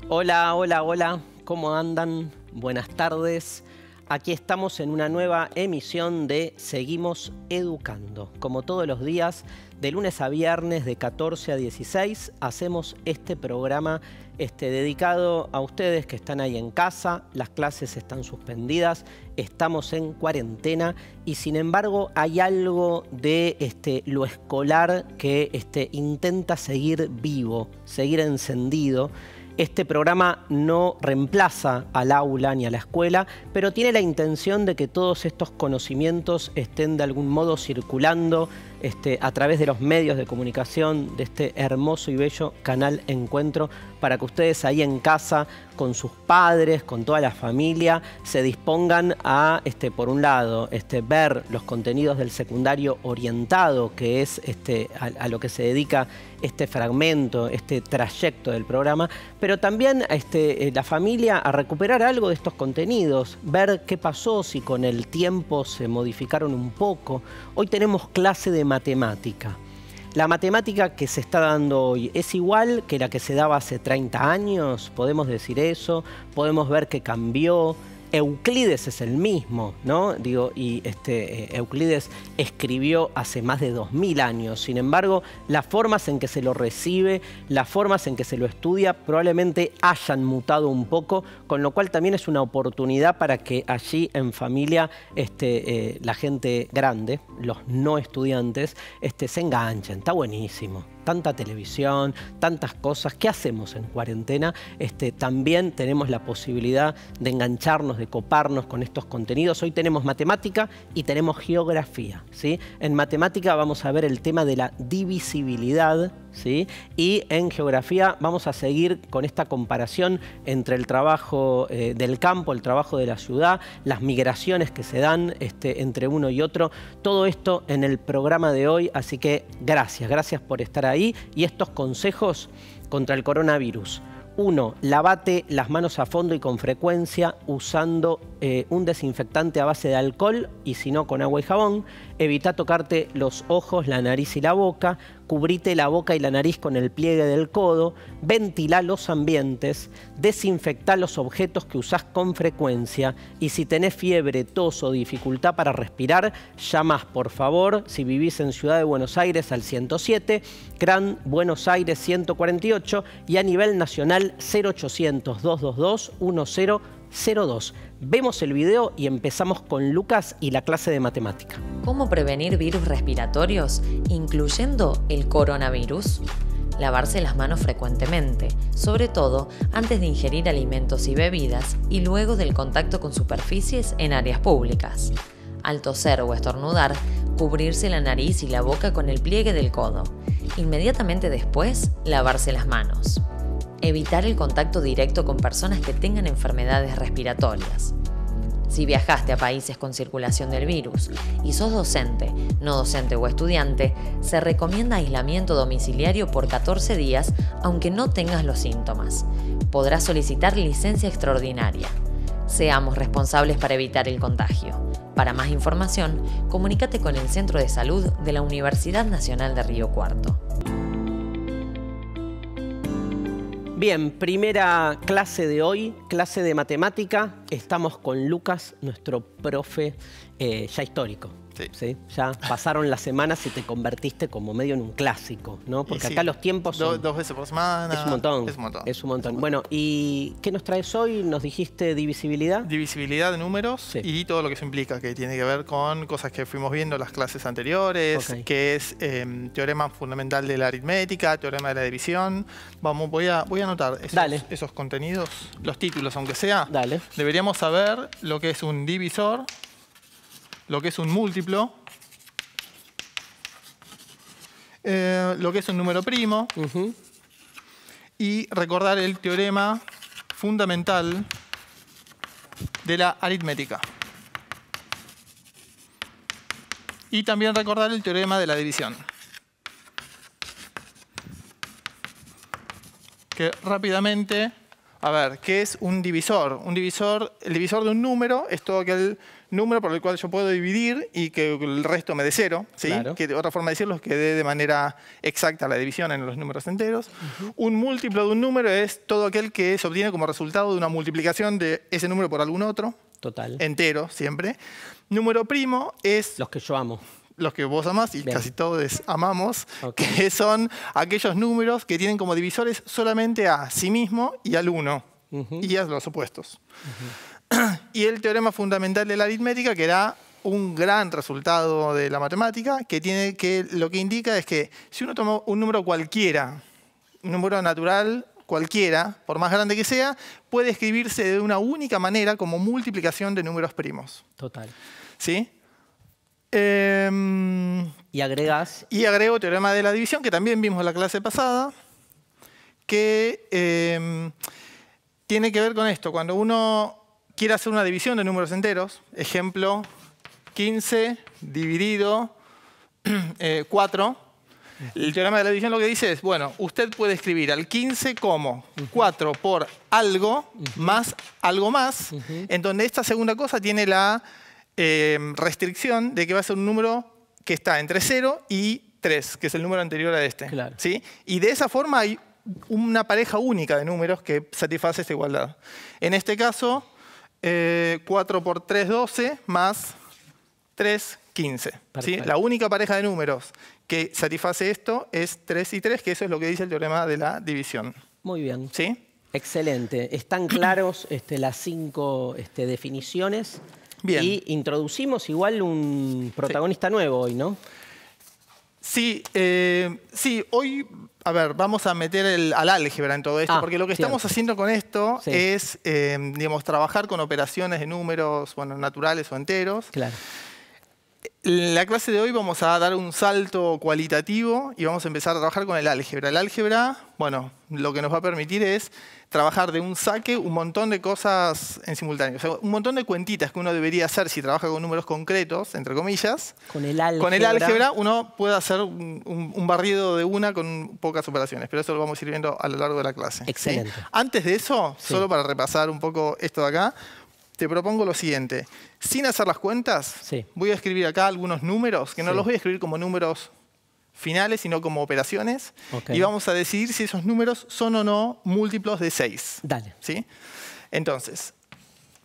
Hola, hola, hola, ¿cómo andan? Buenas tardes. Aquí estamos en una nueva emisión de Seguimos Educando. Como todos los días, de lunes a viernes de 14 a 16, hacemos este programa dedicado a ustedes que están ahí en casa. Las clases están suspendidas, estamos en cuarentena y sin embargo hay algo de lo escolar que intenta seguir vivo, seguir encendido. Este programa no reemplaza al aula ni a la escuela, pero tiene la intención de que todos estos conocimientos estén de algún modo circulando a través de los medios de comunicación de este hermoso y bello canal Encuentro, para que ustedes ahí en casa, con sus padres, con toda la familia, se dispongan a, por un lado, ver los contenidos del secundario orientado, que es a lo que se dedica este fragmento, este trayecto del programa, pero también la familia a recuperar algo de estos contenidos, ver qué pasó, si con el tiempo se modificaron un poco. Hoy tenemos clase de matemática. La matemática que se está dando hoy es igual que la que se daba hace 30 años, podemos decir eso, podemos ver que cambió. Euclides es el mismo, ¿no? Euclides escribió hace más de 2000 años. Sin embargo, las formas en que se lo recibe, las formas en que se lo estudia, probablemente hayan mutado un poco, con lo cual también es una oportunidad para que allí en familia la gente grande, los no estudiantes, se enganchen. Está buenísimo. Tanta televisión, tantas cosas. ¿Qué hacemos en cuarentena? También tenemos la posibilidad de engancharnos, de coparnos con estos contenidos. Hoy tenemos matemática y tenemos geografía, ¿sí? En matemática vamos a ver el tema de la divisibilidad, ¿sí? Y en geografía vamos a seguir con esta comparación entre el trabajo del campo, el trabajo de la ciudad, las migraciones que se dan entre uno y otro. Todo esto en el programa de hoy, así que gracias por estar ahí. Y estos consejos contra el coronavirus. 1. Lavate las manos a fondo y con frecuencia usando un desinfectante a base de alcohol y si no con agua y jabón. Evita tocarte los ojos, la nariz y la boca. Cubrite la boca y la nariz con el pliegue del codo. Ventila los ambientes. Desinfecta los objetos que usás con frecuencia. Y si tenés fiebre, tos o dificultad para respirar, llamás por favor, si vivís en Ciudad de Buenos Aires, al 107, Gran Buenos Aires 148 y a nivel nacional 0800-222-1002. Vemos el video y empezamos con Lucas y la clase de matemática. ¿Cómo prevenir virus respiratorios, incluyendo el coronavirus? Lavarse las manos frecuentemente, sobre todo antes de ingerir alimentos y bebidas y luego del contacto con superficies en áreas públicas. Al toser o estornudar, cubrirse la nariz y la boca con el pliegue del codo. Inmediatamente después, lavarse las manos. Evitar el contacto directo con personas que tengan enfermedades respiratorias. Si viajaste a países con circulación del virus y sos docente, no docente o estudiante, se recomienda aislamiento domiciliario por 14 días, aunque no tengas los síntomas. Podrás solicitar licencia extraordinaria. Seamos responsables para evitar el contagio. Para más información, comunícate con el Centro de Salud de la Universidad Nacional de Río Cuarto. Bien, primera clase de hoy, clase de matemática. Estamos con Lucas, nuestro profe ya histórico. Sí. ¿Sí? Ya pasaron las semanas y te convertiste como medio en un clásico, ¿no? Porque acá los tiempos son... Dos veces por semana. Es un montón. Es un montón. Bueno, ¿y qué nos traes hoy? Nos dijiste divisibilidad. Divisibilidad de números, sí, y todo lo que eso implica, que tiene que ver con cosas que fuimos viendo en las clases anteriores, okay, que es teorema fundamental de la aritmética, teorema de la división. Voy a anotar esos contenidos, los títulos aunque sea. Dale. Deberíamos saber lo que es un divisor, lo que es un múltiplo, lo que es un número primo, y recordar el teorema fundamental de la aritmética. Y también recordar el teorema de la división. Que rápidamente A ver, ¿qué es un divisor? El divisor de un número es todo aquel número por el cual yo puedo dividir y que el resto me dé 0. ¿Sí? Claro. Que otra forma de decirlo es que dé de manera exacta la división en los números enteros. Un múltiplo de un número es todo aquel que se obtiene como resultado de una multiplicación de ese número por algún otro. Total. Entero, siempre. Número primo es... Los que yo amo. Los que vos amás y casi todos amamos, Okay. que son aquellos números que tienen como divisores solamente a sí mismo y al 1, y a los opuestos. Y el teorema fundamental de la aritmética, que era un gran resultado de la matemática, que lo que indica es que si uno toma un número cualquiera, un número natural cualquiera, por más grande que sea, puede escribirse de una única manera como multiplicación de números primos. Total. ¿Sí? Y agregás. Y agrego teorema de la división, que también vimos en la clase pasada, que tiene que ver con esto. Cuando uno quiere hacer una división de números enteros, ejemplo, 15 dividido 4, el teorema de la división lo que dice es, bueno, usted puede escribir al 15 como 4 por algo más algo más, en donde esta segunda cosa tiene la restricción de que va a ser un número que está entre 0 y 3, que es el número anterior a este. Claro. ¿Sí? Y de esa forma hay una pareja única de números que satisface esta igualdad. En este caso, 4 por 3, 12, más 3, 15. ¿Sí? La única pareja de números que satisface esto es 3 y 3, que eso es lo que dice el teorema de la división. Muy bien. ¿Sí? Excelente. Están claros las 5 definiciones. Bien. Y introducimos igual un protagonista nuevo hoy, ¿no? Sí, hoy, a ver, vamos a meter al álgebra en todo esto, porque lo que estamos haciendo con esto es, digamos, trabajar con operaciones de números, bueno, naturales o enteros. Claro. En la clase de hoy vamos a dar un salto cualitativo y vamos a empezar a trabajar con el álgebra. El álgebra, bueno, lo que nos va a permitir es trabajar de un saque un montón de cosas en simultáneo. O sea, un montón de cuentitas que uno debería hacer si trabaja con números concretos, entre comillas. Con el álgebra uno puede hacer un barrido de una con pocas operaciones, pero eso lo vamos a ir viendo a lo largo de la clase. Excelente. ¿Sí? Antes de eso, solo para repasar un poco esto de acá, te propongo lo siguiente. Sin hacer las cuentas, voy a escribir acá algunos números, que no los voy a escribir como números finales, sino como operaciones. Y vamos a decidir si esos números son o no múltiplos de 6. Dale. ¿Sí? Entonces,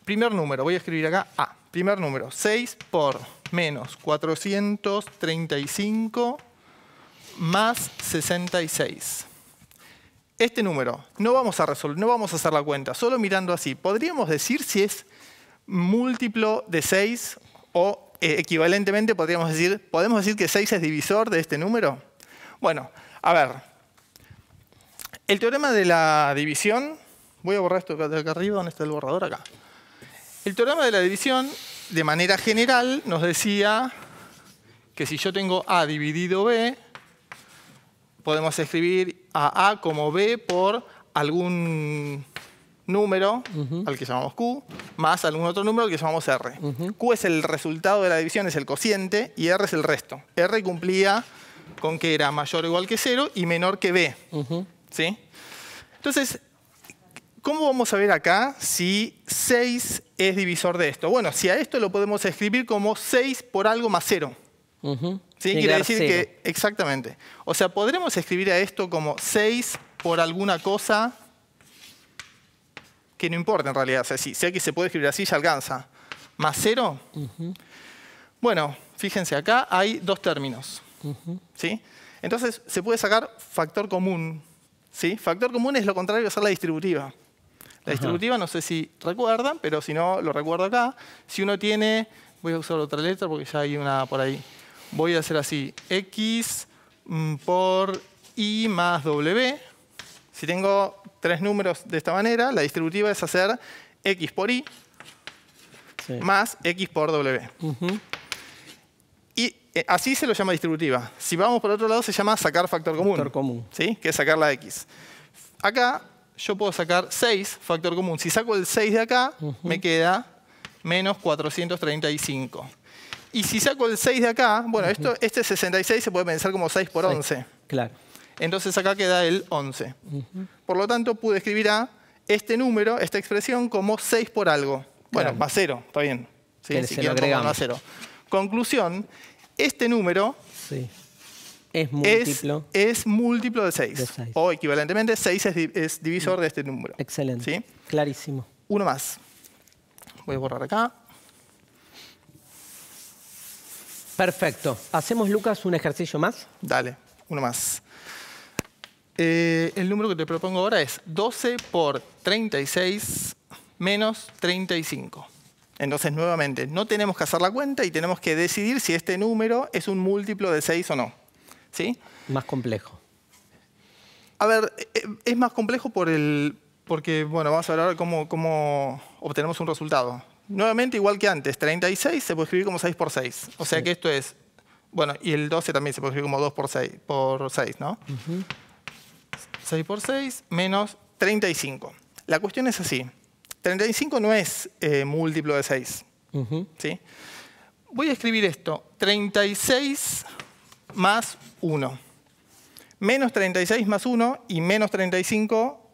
primer número, voy a escribir acá A. Primer número, 6 por menos 435 más 66. Este número no vamos a resolver, no vamos a hacer la cuenta, solo mirando así. ¿Podríamos decir si es múltiplo de 6 o equivalentemente podemos decir que 6 es divisor de este número? Bueno, a ver. El teorema de la división, voy a borrar esto de acá arriba, ¿dónde está el borrador? Acá. El teorema de la división, de manera general, nos decía que si yo tengo A dividido B, podemos escribir a A como B por algún número, al que llamamos Q, más algún otro número al que llamamos R. Q es el resultado de la división, es el cociente, y R es el resto. R cumplía con que era mayor o igual que 0 y menor que B. ¿Sí? Entonces, ¿cómo vamos a ver acá si 6 es divisor de esto? Bueno, si a esto lo podemos escribir como 6 por algo más 0. ¿Sí? Quiere decir que, exactamente. O sea, podremos escribir a esto como 6 por alguna cosa que no importa en realidad. O sea, si sé que se puede escribir así, ya alcanza. ¿Más 0? Bueno, fíjense, acá hay dos términos. ¿Sí? Entonces, se puede sacar factor común. ¿Sí? Factor común es lo contrario de hacer la distributiva. La distributiva, no sé si recuerdan, pero si no, lo recuerdo acá. Si uno tiene, voy a usar otra letra porque ya hay una por ahí. Voy a hacer así, x por y más w. Si tengo 3 números de esta manera, la distributiva es hacer x por y más x por w. Y así se lo llama distributiva. Si vamos por otro lado, se llama sacar factor común. Factor común. ¿Sí? Que es sacar la x. Acá yo puedo sacar 6 factor común. Si saco el 6 de acá, me queda menos 435. Y si saco el 6 de acá, bueno, este 66 se puede pensar como 6 por 11. Claro. Entonces acá queda el 11. Por lo tanto, pude escribir a este número, esta expresión, como 6 por algo. Bueno, claro. más 0, está bien. ¿Sí? Si lo agregamos. Más 0. Conclusión, este número sí. es múltiplo. Es múltiplo de 6. De 6. O equivalentemente, 6 es divisor de este número. Excelente. ¿Sí? Clarísimo. Uno más. Voy a borrar acá. Perfecto. ¿Hacemos, Lucas, un ejercicio más? Dale, uno más. El número que te propongo ahora es 12 por 36 menos 35. Entonces, nuevamente, no tenemos que hacer la cuenta y tenemos que decidir si este número es un múltiplo de 6 o no. ¿Sí? Más complejo. A ver, es más complejo porque, bueno, vamos a ver ahora cómo obtenemos un resultado. Nuevamente, igual que antes, 36 se puede escribir como 6 por 6. O sea que esto es, bueno, y el 12 también se puede escribir como 2 por 6, ¿no? 6 por 6 menos 35. La cuestión es así. 35 no es múltiplo de 6. ¿Sí? Voy a escribir esto. 36 más 1. Menos 36 más 1 y menos 35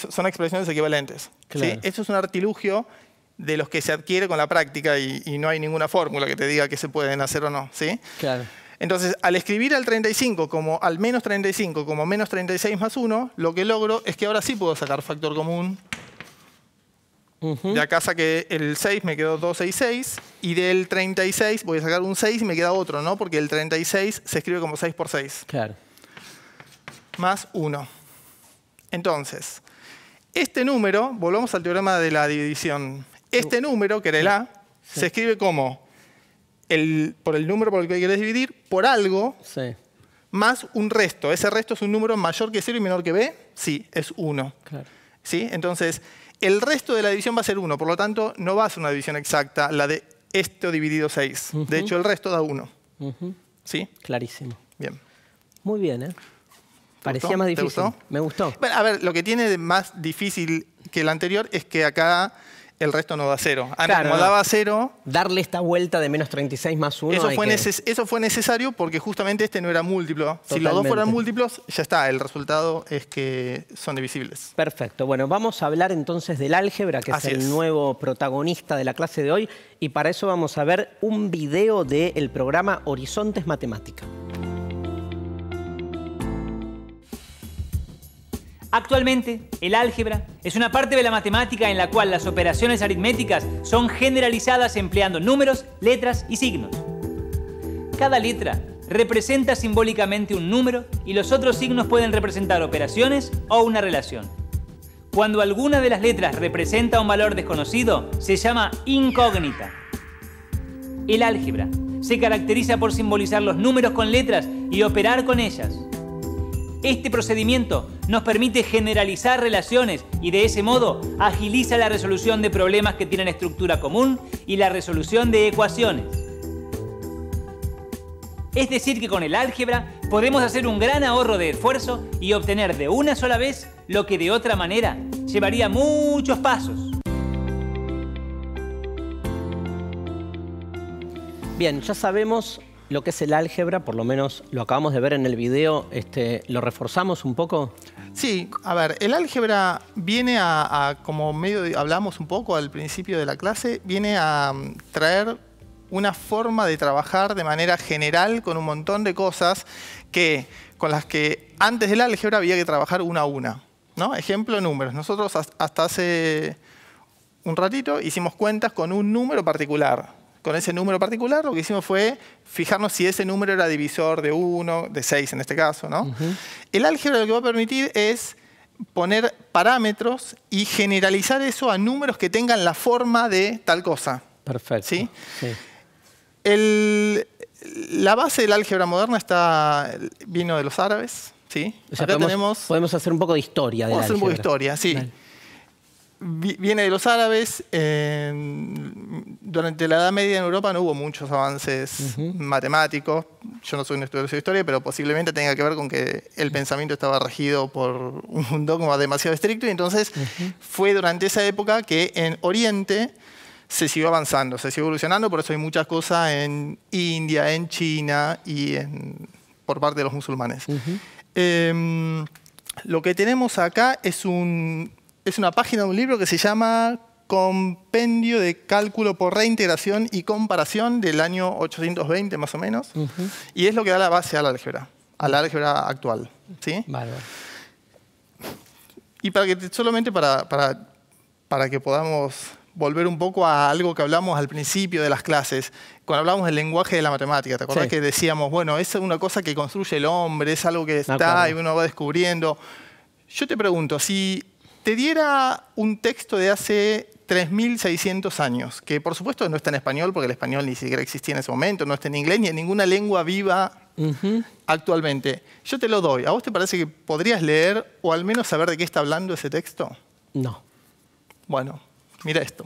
son expresiones equivalentes. Claro. ¿Sí? Eso es un artilugio de los que se adquiere con la práctica y no hay ninguna fórmula que te diga que se pueden hacer o no. ¿Sí? Claro. Entonces, al escribir al 35 como al menos 35 como menos 36 más 1, lo que logro es que ahora sí puedo sacar factor común. De acá saqué el 6, me quedó 2, 6, 6. Y del 36 voy a sacar un 6 y me queda otro, ¿no? Porque el 36 se escribe como 6 por 6. Claro. Más 1. Entonces, este número, volvamos al teorema de la división. Este número, que era el A, se escribe como por el número por el que querés dividir, por algo, más un resto. ¿Ese resto es un número mayor que 0 y menor que B? Sí, es 1. Claro. ¿Sí? Entonces, el resto de la división va a ser 1. Por lo tanto, no va a ser una división exacta, la de esto dividido 6. De hecho, el resto da 1. ¿Sí? Clarísimo. Bien. Muy bien, ¿eh? Parecía más difícil. ¿Te gustó? Me gustó. Bueno, a ver, lo que tiene de más difícil que el anterior es que acá el resto no da 0. Claro, como daba 0... Darle esta vuelta de menos 36 más 1. Eso fue necesario porque justamente este no era múltiplo. Totalmente. Si los dos fueran múltiplos, ya está. El resultado es que son divisibles. Perfecto. Bueno, vamos a hablar entonces del álgebra, que es el nuevo protagonista de la clase de hoy. Y para eso vamos a ver un video del programa Horizontes Matemática. Actualmente, el álgebra es una parte de la matemática en la cual las operaciones aritméticas son generalizadas empleando números, letras y signos. Cada letra representa simbólicamente un número y los otros signos pueden representar operaciones o una relación. Cuando alguna de las letras representa un valor desconocido, se llama incógnita. El álgebra se caracteriza por simbolizar los números con letras y operar con ellas. Este procedimiento nos permite generalizar relaciones y de ese modo agiliza la resolución de problemas que tienen estructura común y la resolución de ecuaciones. Es decir que con el álgebra podemos hacer un gran ahorro de esfuerzo y obtener de una sola vez lo que de otra manera llevaría muchos pasos. Bien, ya sabemos lo que es el álgebra, por lo menos lo acabamos de ver en el video. ¿Lo reforzamos un poco? Sí, a ver, el álgebra viene como hablamos un poco al principio de la clase, viene a traer una forma de trabajar de manera general con un montón de cosas con las que antes del álgebra había que trabajar una a una, ¿no? Ejemplo, números. Nosotros hasta hace un ratito hicimos cuentas con un número particular. Con ese número particular lo que hicimos fue fijarnos si ese número era divisor de 1, de 6 en este caso, ¿no? El álgebra lo que va a permitir es poner parámetros y generalizar eso a números que tengan la forma de tal cosa. Perfecto. ¿Sí? Sí. La base del álgebra moderna vino de los árabes. ¿Sí? O sea, acá podemos hacer un poco de historia del álgebra. Vamos a hacer un poco de historia, sí. Dale. Viene de los árabes. Durante la Edad Media en Europa no hubo muchos avances matemáticos. Yo no soy un estudioso de historia, pero posiblemente tenga que ver con que el pensamiento estaba regido por un dogma demasiado estricto. Y entonces fue durante esa época que en Oriente se siguió avanzando, se siguió evolucionando. Por eso hay muchas cosas en India, en China y por parte de los musulmanes. Lo que tenemos acá es un es una página de un libro que se llama Compendio de Cálculo por Reintegración y Comparación del año 820 más o menos. Y es lo que da la base a la álgebra actual. ¿Sí? Bárbaro. Y solamente para que podamos volver un poco a algo que hablamos al principio de las clases, cuando hablamos del lenguaje de la matemática, ¿te acordás que decíamos, bueno, es una cosa que construye el hombre, es algo que está y uno va descubriendo? Yo te pregunto, si te diera un texto de hace 3.600 años, que por supuesto no está en español, porque el español ni siquiera existía en ese momento, no está en inglés, ni en ninguna lengua viva actualmente. Yo te lo doy. ¿A vos te parece que podrías leer o al menos saber de qué está hablando ese texto? No. Bueno, mira esto.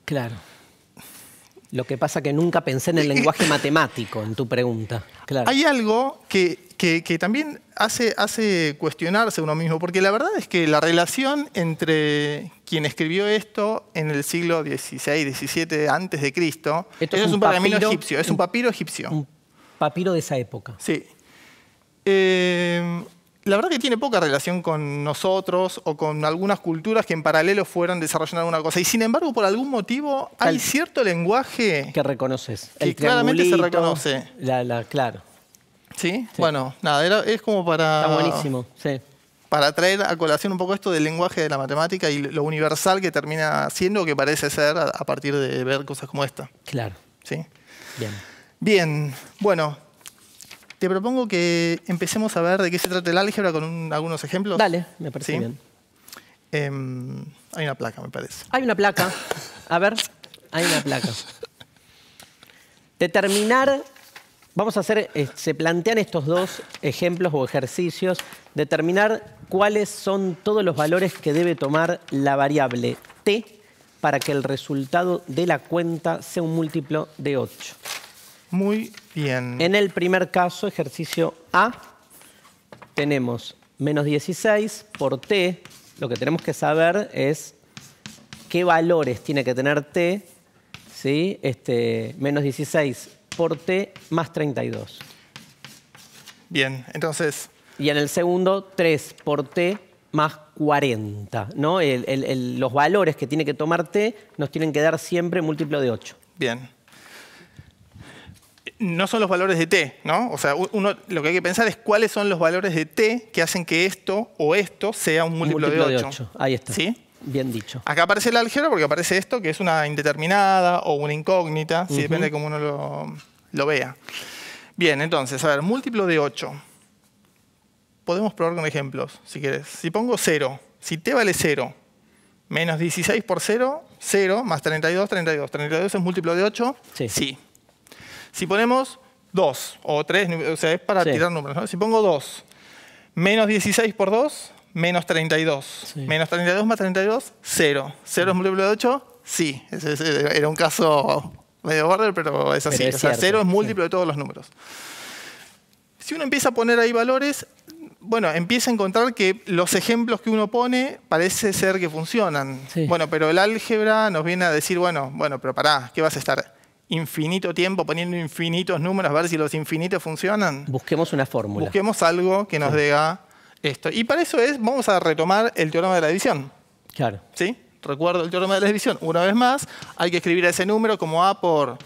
Claro. Lo que pasa que nunca pensé en el lenguaje matemático, en tu pregunta. Claro. Hay algo que también hace cuestionarse uno mismo, porque la verdad es que la relación entre quien escribió esto en el siglo XVI, XVII antes de Cristo, esto es un pergamino egipcio, es un papiro egipcio. Un papiro de esa época. Sí. La verdad que tiene poca relación con nosotros o con algunas culturas que en paralelo fueron desarrollando alguna cosa. Y sin embargo, por algún motivo, hay cierto lenguaje que reconoces. Que claramente se reconoce. Claro. ¿Sí? Bueno, nada, es como para... Está buenísimo, sí. Para traer a colación un poco esto del lenguaje de la matemática y lo universal que termina siendo, que parece ser a partir de ver cosas como esta. Claro. ¿Sí? Bien. Bien, bueno, te propongo que empecemos a ver de qué se trata el álgebra con algunos ejemplos. Dale, me parece bien. Hay una placa, me parece. Hay una placa. A ver, hay una placa. Determinar... Vamos a hacer, se plantean estos dos ejemplos o ejercicios, determinar cuáles son todos los valores que debe tomar la variable t para que el resultado de la cuenta sea un múltiplo de 8. Muy bien. En el primer caso, ejercicio A, tenemos menos 16 por t. Lo que tenemos que saber es qué valores tiene que tener t, ¿sí? Menos 16 por t más 32. Bien, entonces... Y en el segundo, 3 por t más 40. ¿No? Los valores que tiene que tomar t nos tienen que dar siempre múltiplo de 8. Bien. No son los valores de t, ¿no? O sea, lo que hay que pensar es cuáles son los valores de t que hacen que esto o esto sea un múltiplo de 8. Ahí está. ¿Sí? Bien dicho. Acá aparece el álgebra porque aparece esto, que es una indeterminada o una incógnita, ¿sí? Depende de cómo uno lo vea. Bien, entonces, a ver, múltiplo de 8. Podemos probar con ejemplos, si quieres. Si pongo 0, si t vale 0, menos 16 por 0, 0, más 32, 32. ¿32 es múltiplo de 8? Sí. Sí. Si ponemos 2 o 3, o sea, es para tirar números, ¿no? Si pongo 2, menos 16 por 2, menos 32. Sí. Menos 32 más 32, 0. ¿0 es múltiplo de 8? Sí. Ese era un caso medio border, pero es así. Pero es cierto, 0 es múltiplo sí. de todos los números. Si uno empieza a poner ahí valores, bueno, empieza a encontrar que los ejemplos que uno pone parece ser que funcionan. Sí. Bueno, pero el álgebra nos viene a decir, bueno, pero pará, ¿qué vas a estar infinito tiempo poniendo infinitos números a ver si los infinitos funcionan? Busquemos una fórmula. Busquemos algo que nos diga esto. Y para eso vamos a retomar el teorema de la división. Claro. ¿Sí? Recuerdo el teorema de la división. Una vez más, hay que escribir ese número como A por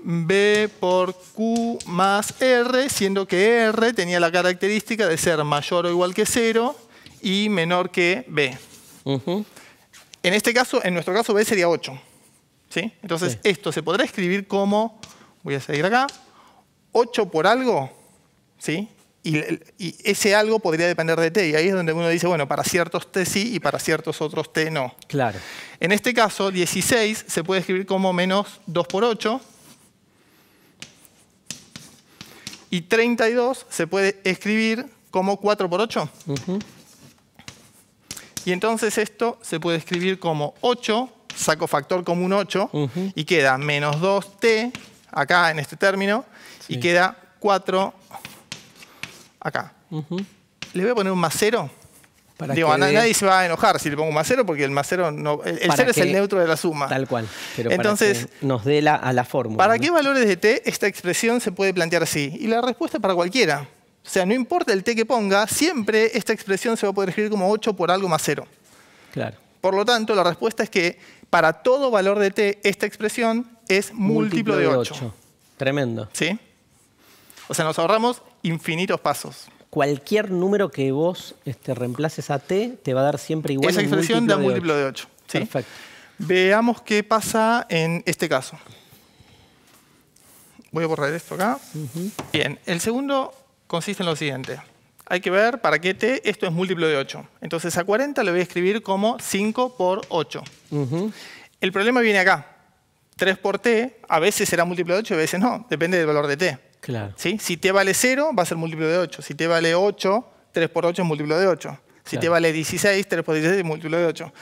B por Q más R, siendo que R tenía la característica de ser mayor o igual que 0 y menor que B. En este caso, en nuestro caso, B sería 8. ¿Sí? Entonces, esto se podrá escribir como, voy a seguir acá, 8 por algo, ¿sí? Y ese algo podría depender de t. Y ahí es donde uno dice, bueno, para ciertos t sí y para ciertos otros t no. Claro. En este caso, 16 se puede escribir como menos 2 por 8. Y 32 se puede escribir como 4 por 8. Y entonces esto se puede escribir como 8, saco factor común 8, y queda menos 2t acá en este término, y queda 4 acá. Le voy a poner un más 0. Digo, nadie se va a enojar si le pongo un más 0, porque el más 0 no, el 0 es el neutro de la suma. Tal cual. Pero entonces, para que nos dé a la fórmula. ¿Para qué valores de t esta expresión se puede plantear así? Y la respuesta es para cualquiera. O sea, no importa el t que ponga, siempre esta expresión se va a poder escribir como 8 por algo más 0. Claro. Por lo tanto, la respuesta es que para todo valor de t, esta expresión es múltiplo de 8. Tremendo. ¿Sí? O sea, nos ahorramos infinitos pasos. Cualquier número que vos reemplaces a t te va a dar siempre igual. Esa expresión da múltiplo de 8. ¿Sí? Perfecto. Veamos qué pasa en este caso. Voy a borrar esto acá. Bien, el segundo consiste en lo siguiente. Hay que ver para qué t esto es múltiplo de 8. Entonces a 40 lo voy a escribir como 5 por 8. El problema viene acá. 3 por t a veces será múltiplo de 8 y a veces no. Depende del valor de t. Claro. ¿Sí? Si t vale 0, va a ser múltiplo de 8. Si t vale 8, 3 por 8 es múltiplo de 8. Si t vale 16, 3 por 16 es múltiplo de 8.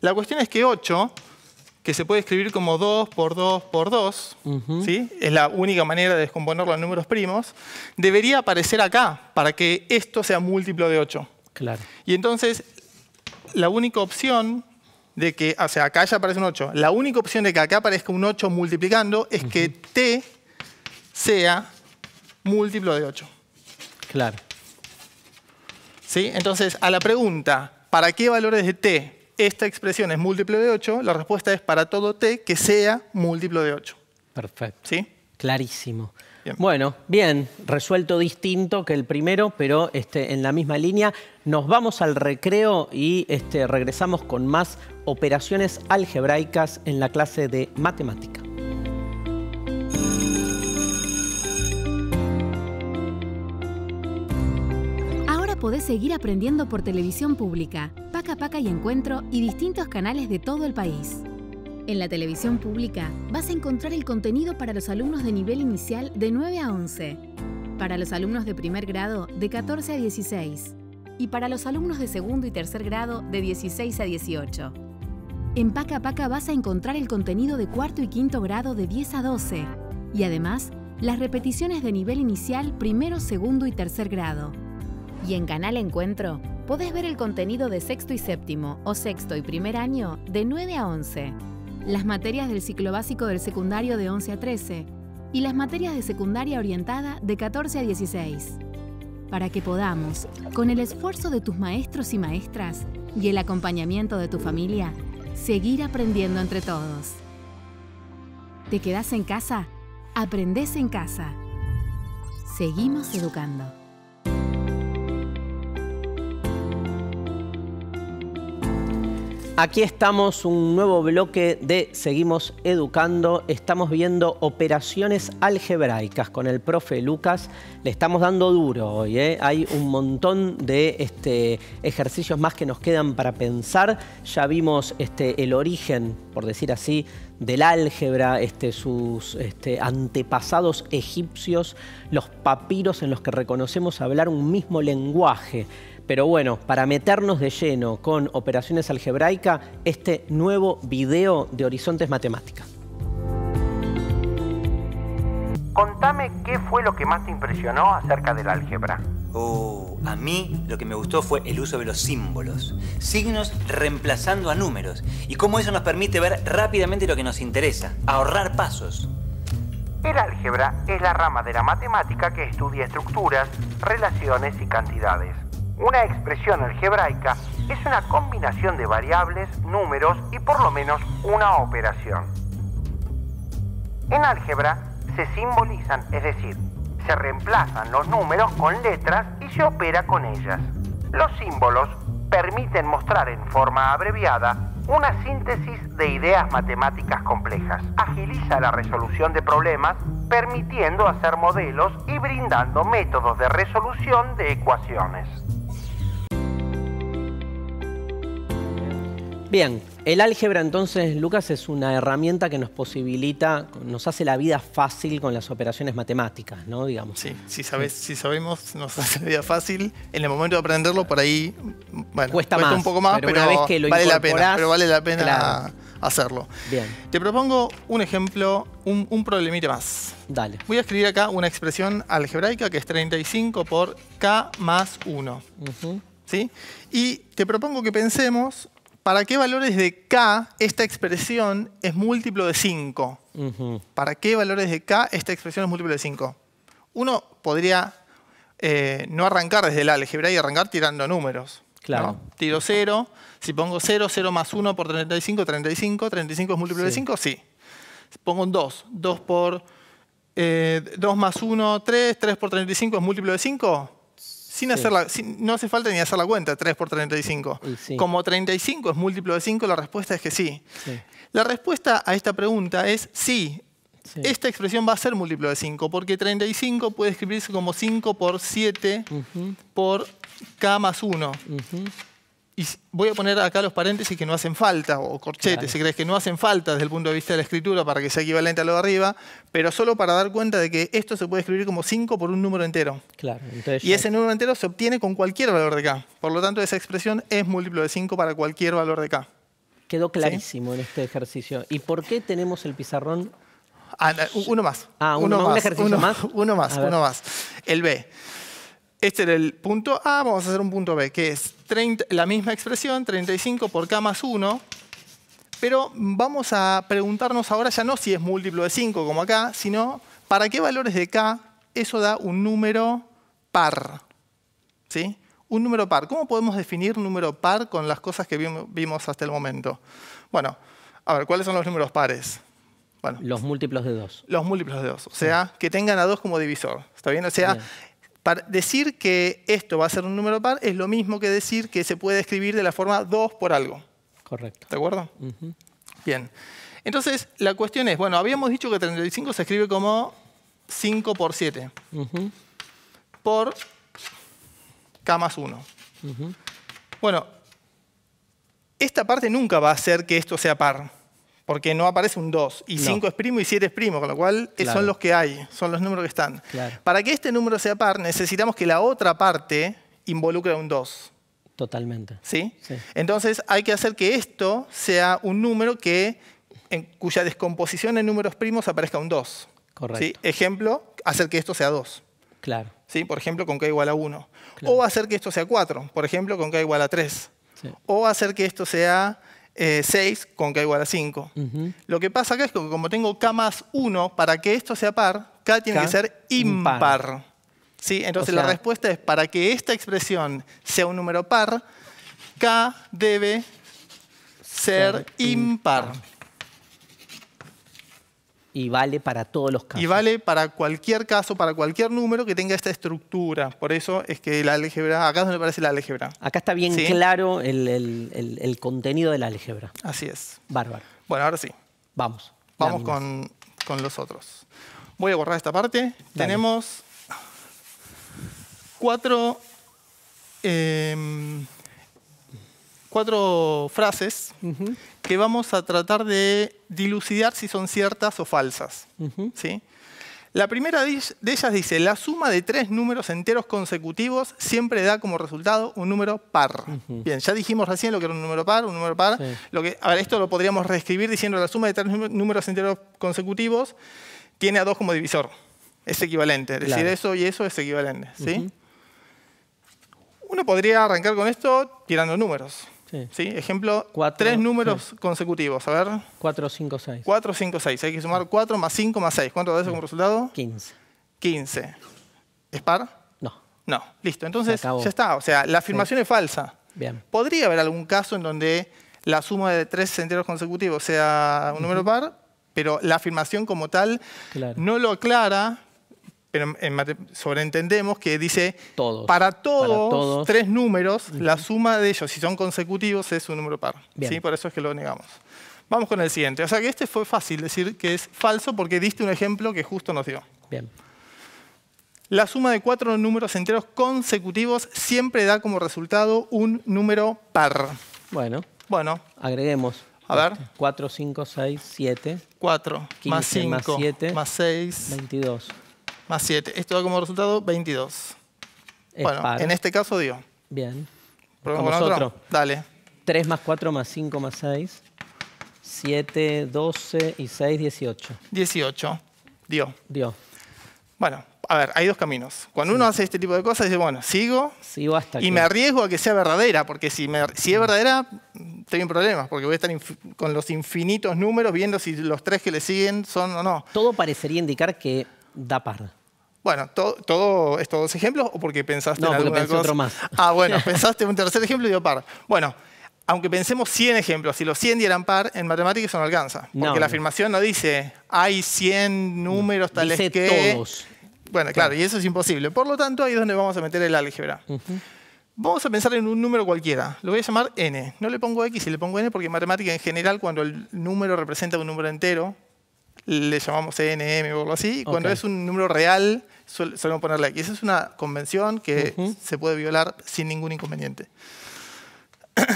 La cuestión es que 8, que se puede escribir como 2 por 2 por 2, ¿sí? Es la única manera de descomponerlo en números primos, debería aparecer acá para que esto sea múltiplo de 8. Claro. Y entonces, la única opción de que, o sea, acá ya aparece un 8. La única opción de que acá aparezca un 8 multiplicando es que t sea múltiplo de 8. Claro. ¿Sí? Entonces, a la pregunta, ¿para qué valores de t esta expresión es múltiplo de 8? La respuesta es para todo t que sea múltiplo de 8. Perfecto. ¿Sí? Clarísimo. Bien. Bueno, bien, resuelto distinto que el primero, pero en la misma línea. Nos vamos al recreo y regresamos con más operaciones algebraicas en la clase de matemática. Podés seguir aprendiendo por televisión pública, Paca Paca y Encuentro y distintos canales de todo el país. En la televisión pública vas a encontrar el contenido para los alumnos de nivel inicial de 9 a 11, para los alumnos de primer grado de 14 a 16 y para los alumnos de segundo y tercer grado de 16 a 18. En Paca Paca vas a encontrar el contenido de cuarto y quinto grado de 10 a 12 y además las repeticiones de nivel inicial primero, segundo y tercer grado. Y en Canal Encuentro podés ver el contenido de sexto y séptimo o sexto y primer año de 9 a 11, las materias del ciclo básico del secundario de 11 a 13 y las materias de secundaria orientada de 14 a 16. Para que podamos, con el esfuerzo de tus maestros y maestras y el acompañamiento de tu familia, seguir aprendiendo entre todos. ¿Te quedás en casa? Aprendés en casa. Seguimos educando. Aquí estamos, un nuevo bloque de Seguimos Educando. Estamos viendo operaciones algebraicas con el profe Lucas. Le estamos dando duro hoy, ¿eh? Hay un montón de ejercicios más que nos quedan para pensar. Ya vimos el origen, por decir así, del álgebra, sus antepasados egipcios, los papiros en los que reconocemos hablar un mismo lenguaje. Pero bueno, para meternos de lleno con operaciones algebraicas, este nuevo video de Horizontes Matemática. Contame qué fue lo que más te impresionó acerca del álgebra. A mí lo que me gustó fue el uso de los símbolos. Signos reemplazando a números. Y cómo eso nos permite ver rápidamente lo que nos interesa. Ahorrar pasos. El álgebra es la rama de la matemática que estudia estructuras, relaciones y cantidades. Una expresión algebraica es una combinación de variables, números y por lo menos una operación. En álgebra se simbolizan, es decir, se reemplazan los números con letras y se opera con ellas. Los símbolos permiten mostrar en forma abreviada una síntesis de ideas matemáticas complejas. Agiliza la resolución de problemas, permitiendo hacer modelos y brindando métodos de resolución de ecuaciones. Bien, el álgebra entonces, Lucas, es una herramienta que nos posibilita, nos hace la vida fácil con las operaciones matemáticas, ¿no? Digamos. Sí, si sabemos, nos hace la vida fácil. En el momento de aprenderlo, por ahí, bueno, cuesta un poco más, pero una vez que lo vale la pena. Pero vale la pena claro. hacerlo. Bien. Te propongo un ejemplo, un problemita más. Dale. Voy a escribir acá una expresión algebraica que es 35 por k más 1. ¿Sí? Y te propongo que pensemos ¿para qué valores de k esta expresión es múltiplo de 5? ¿Para qué valores de k esta expresión es múltiplo de 5? Uno podría no arrancar desde el álgebra y arrancar tirando números. Claro. ¿No? Tiro 0. Si pongo 0, 0 más 1 por 35, 35. 35 es múltiplo de 5, sí. Pongo un 2. 2 por 2 más 1, 3. 3 por 35 es múltiplo de 5. No hace falta ni hacer la cuenta, 3 por 35. Sí. Como 35 es múltiplo de 5, la respuesta es que sí. La respuesta a esta pregunta es sí. Esta expresión va a ser múltiplo de 5, porque 35 puede escribirse como 5 por 7 por k más 1. Y voy a poner acá los paréntesis que no hacen falta, o corchetes, si crees que no hacen falta desde el punto de vista de la escritura para que sea equivalente a lo de arriba, pero solo para dar cuenta de que esto se puede escribir como 5 por un número entero. Y ese número entero se obtiene con cualquier valor de k. Por lo tanto, esa expresión es múltiplo de 5 para cualquier valor de k. Quedó clarísimo en este ejercicio. ¿Y por qué tenemos el pizarrón? Uno más. ¿Un ejercicio más? Uno más. El b. Este era el punto A, vamos a hacer un punto B, que es la misma expresión, 35 por k más 1, pero vamos a preguntarnos ahora ya no si es múltiplo de 5 como acá, sino para qué valores de k eso da un número par. ¿Sí? Un número par. ¿Cómo podemos definir número par con las cosas que vimos hasta el momento? Bueno, a ver, ¿cuáles son los números pares? Bueno, los múltiplos de 2. Los múltiplos de 2, o sea, que tengan a 2 como divisor. ¿Está bien? O sea, bien. Para decir que esto va a ser un número par es lo mismo que decir que se puede escribir de la forma 2 por algo. Correcto. ¿De acuerdo? Bien. Entonces, la cuestión es, bueno, habíamos dicho que 35 se escribe como 5 por 7 por k más 1. Bueno, esta parte nunca va a hacer que esto sea par, porque no aparece un 2. Y 5 es primo y 7 es primo, con lo cual son los que hay, son los números que están. Para que este número sea par, necesitamos que la otra parte involucre un 2. Totalmente. ¿Sí? Entonces hay que hacer que esto sea un número cuya descomposición en números primos aparezca un 2. Correcto. ¿Sí? Ejemplo, hacer que esto sea 2. Claro. ¿Sí? Por ejemplo, con k igual a 1. O hacer que esto sea 4. Por ejemplo, con k igual a 3. O hacer que esto sea 6 con k igual a 5. Lo que pasa acá es que como tengo k más 1, para que esto sea par, k tiene que ser impar. ¿Sí? Entonces la respuesta es, para que esta expresión sea un número par, k debe ser impar. Y vale para todos los casos. Y vale para cualquier caso, para cualquier número que tenga esta estructura. Por eso es que el álgebra, acá es donde aparece la álgebra. Acá está bien claro el contenido de la álgebra. Así es. Bárbaro. Bueno, ahora sí. Vamos con los otros. Voy a borrar esta parte. Dale. Tenemos 4 frases que vamos a tratar de dilucidar si son ciertas o falsas. ¿Sí? La primera de ellas dice, la suma de 3 números enteros consecutivos siempre da como resultado un número par. Bien, ya dijimos recién lo que era un número par. A ver, esto lo podríamos reescribir diciendo la suma de 3 números enteros consecutivos tiene a 2 como divisor. Es equivalente. Es decir, eso y eso es equivalente. ¿Sí? Uno podría arrancar con esto tirando números. ¿Sí? Ejemplo, 3 números consecutivos. A ver. 4, 5, 6. 4, 5, 6. Hay que sumar 4 más 5 más 6. ¿Cuánto da eso como resultado? 15. 15. ¿Es par? No. No. Listo. Entonces ya está. O sea, la afirmación es falsa. Bien. Podría haber algún caso en donde la suma de 3 enteros consecutivos sea un número par, pero la afirmación como tal no lo aclara. Pero sobreentendemos que dice para todos 3 números, la suma de ellos, si son consecutivos, es un número par. ¿Sí? Por eso es que lo negamos. Vamos con el siguiente. O sea que este fue fácil decir que es falso porque diste un ejemplo que justo nos dio. Bien. La suma de 4 números enteros consecutivos siempre da como resultado un número par. Bueno. Agreguemos. A ver. 4, 5, 6, 7. 4 más 5 más 7 más 6. 22. Más 7. Esto da como resultado 22. Bueno, par. En este caso dio. Bien. ¿Probamos con otro? Dale. 3 más 4 más 5 más 6. 7, 12 y 6, 18. 18. Dio. Bueno, a ver, hay 2 caminos. Cuando uno hace este tipo de cosas, dice, bueno, sigo hasta y me arriesgo a que sea verdadera, porque si es verdadera, estoy en problemas, porque voy a estar con los infinitos números viendo si los 3 que le siguen son o no. Todo parecería indicar que da par. Bueno, ¿todo estos dos ejemplos o porque pensaste en alguna pensé cosa? otro más. Ah, bueno, pensaste en un tercer ejemplo y dio par. Bueno, aunque pensemos 100 ejemplos, si los 100 dieran par, en matemáticas eso no alcanza. Porque la afirmación no dice, hay 100 números tales dice que... todos. Bueno, claro, y eso es imposible. Por lo tanto, ahí es donde vamos a meter el álgebra. Vamos a pensar en un número cualquiera. Lo voy a llamar n. No le pongo x y le pongo n porque en matemática en general, cuando el número representa un número entero, le llamamos n, m o algo así. Y cuando es un número real, solemos ponerle x. Esa es una convención que se puede violar sin ningún inconveniente.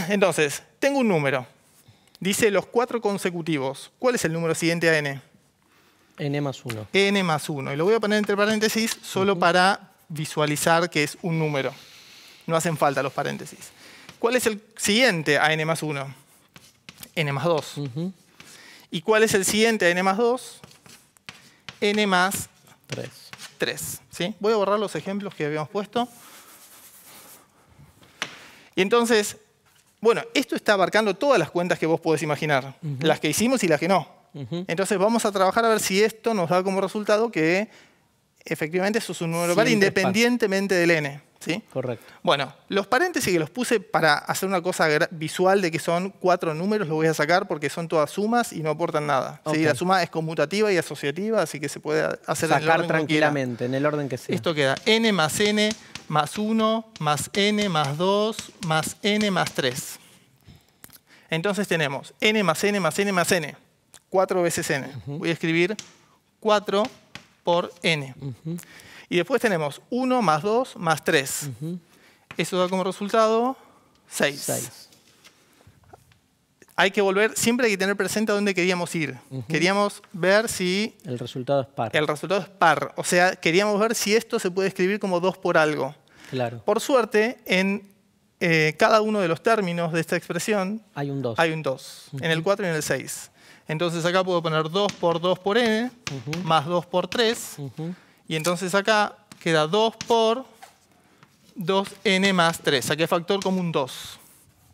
Entonces, tengo un número. Dice los 4 consecutivos. ¿Cuál es el número siguiente a n? N más 1. N más 1. Y lo voy a poner entre paréntesis solo para visualizar que es un número. No hacen falta los paréntesis. ¿Cuál es el siguiente a n más 1? N más 2. ¿Y cuál es el siguiente a n más 2? N más 3. ¿Sí? Voy a borrar los ejemplos que habíamos puesto. Y entonces, bueno, esto está abarcando todas las cuentas que vos podés imaginar. Las que hicimos y las que no. Entonces vamos a trabajar a ver si esto nos da como resultado que efectivamente eso es un número par independientemente del n. ¿Sí? Correcto. Bueno, los paréntesis que los puse para hacer una cosa visual de que son 4 números, los voy a sacar porque son todas sumas y no aportan nada. ¿Sí? La suma es conmutativa y asociativa, así que se puede hacer en el orden tranquilamente, en el orden que sea. Esto queda n más 1 más n más 2 más n más 3. Entonces tenemos n más n más n más n. 4 veces n. Voy a escribir 4 por n. Y después tenemos 1 más 2 más 3. Eso da como resultado 6. Hay que volver, siempre hay que tener presente a dónde queríamos ir. Queríamos ver si... El resultado es par. El resultado es par. O sea, queríamos ver si esto se puede escribir como 2 por algo. Claro. Por suerte, en cada uno de los términos de esta expresión hay un 2. Hay un 2. En el 4 y en el 6. Entonces acá puedo poner 2 por n, más 2 por 3. Y entonces acá queda 2 por 2n más 3. Saqué factor común 2.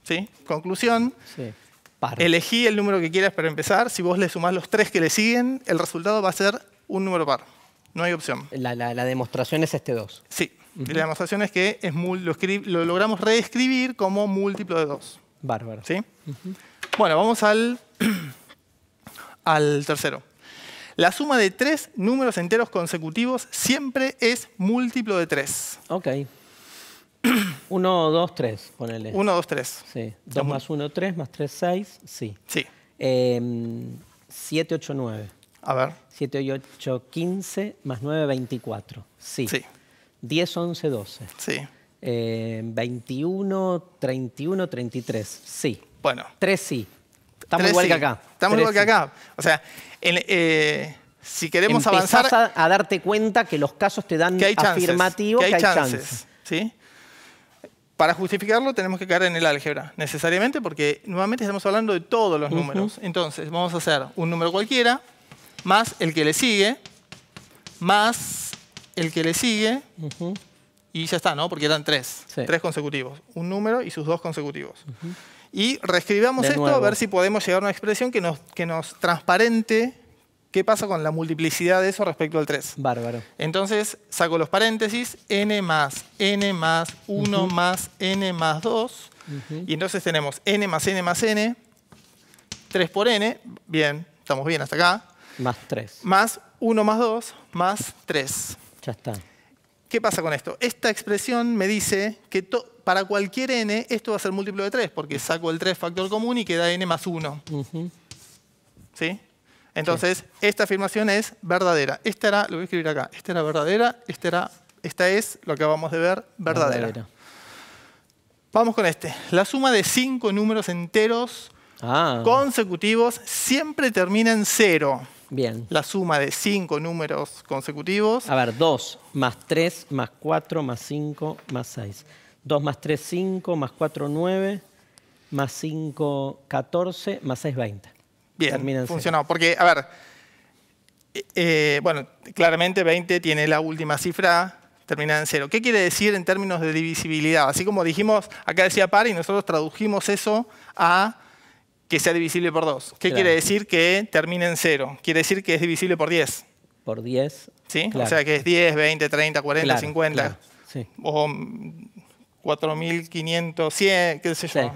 ¿Sí? Conclusión. Sí. Par. Elegí el número que quieras para empezar. Si vos le sumás los 3 que le siguen, el resultado va a ser un número par. No hay opción. La demostración es este 2. Sí. Y la demostración es que lo logramos reescribir como múltiplo de 2. Bárbaro. ¿Sí? Bueno, vamos al tercero. La suma de 3 números enteros consecutivos siempre es múltiplo de 3. Ok. 1, 2, 3, ponele. 1, 2, 3. Sí. 2 más 1, 3, más 3, 6. Sí. Sí. 7, 8, 9. A ver. 7 y 8, 15, más 9, 24. Sí. 10, 11, 12. Sí. 21, 31, 33. Sí. Bueno. 3 sí. Estamos igual que acá. Estamos igual que acá. O sea, si queremos avanzar... Empezás a darte cuenta que los casos te dan afirmativo, que hay chances. ¿Sí? Para justificarlo tenemos que caer en el álgebra, necesariamente, porque nuevamente estamos hablando de todos los números. Entonces, vamos a hacer un número cualquiera, más el que le sigue, más el que le sigue, y ya está, ¿no? Porque eran 3. Sí. 3 consecutivos. Un número y sus 2 consecutivos. Y reescribamos esto a ver si podemos llegar a una expresión que nos transparente qué pasa con la multiplicidad de eso respecto al 3. Bárbaro. Entonces saco los paréntesis, n más 1 más n más 2. Y entonces tenemos n más n más n, 3 por n, bien, estamos bien hasta acá. Más 3. Más 1 más 2 más 3. Ya está. ¿Qué pasa con esto? Esta expresión me dice que para cualquier n esto va a ser múltiplo de 3, porque saco el 3 factor común y queda n más 1. ¿Sí? Entonces, esta afirmación es verdadera. Esta era, lo voy a escribir acá, esta era verdadera, esta es, lo que acabamos de ver, verdadera. Vamos con este. La suma de 5 números enteros consecutivos siempre termina en 0. Bien. La suma de 5 números consecutivos. A ver, 2 más 3 más 4 más 5 más 6. 2 más 3, 5, más 4, 9, más 5, 14, más 6, 20. Bien, funcionó. Porque, a ver, bueno, claramente 20 tiene la última cifra, termina en 0. ¿Qué quiere decir en términos de divisibilidad? Así como dijimos, acá decía par y nosotros tradujimos eso a que sea divisible por 2. ¿Qué quiere decir que termine en 0? Quiere decir que es divisible por 10. por 10. ¿Sí? Claro. O sea que es 10, 20, 30, 40, Claro, 50. claro, sí. O 4.500, 100, qué sé yo. Sí.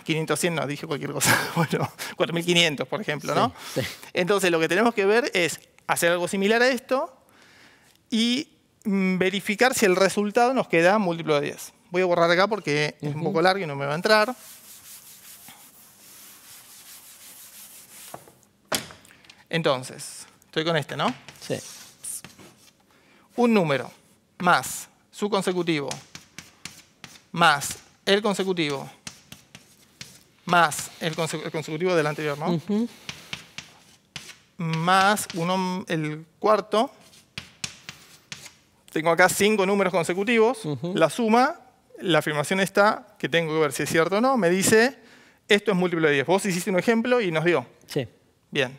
500, 100, no, dije cualquier cosa. Bueno, 4.500, por ejemplo, ¿no? Sí. Entonces, lo que tenemos que ver es hacer algo similar a esto y verificar si el resultado nos queda múltiplo de 10. Voy a borrar acá porque es un poco largo y no me va a entrar. Entonces, estoy con este, ¿no? Sí. Un número más su consecutivo más el consecutivo más el consecutivo del anterior, ¿no? Más el cuarto. Tengo acá 5 números consecutivos. La suma, la afirmación está, que tengo que ver si es cierto o no, me dice, esto es múltiplo de 10. Vos hiciste un ejemplo y nos dio. Sí. Bien.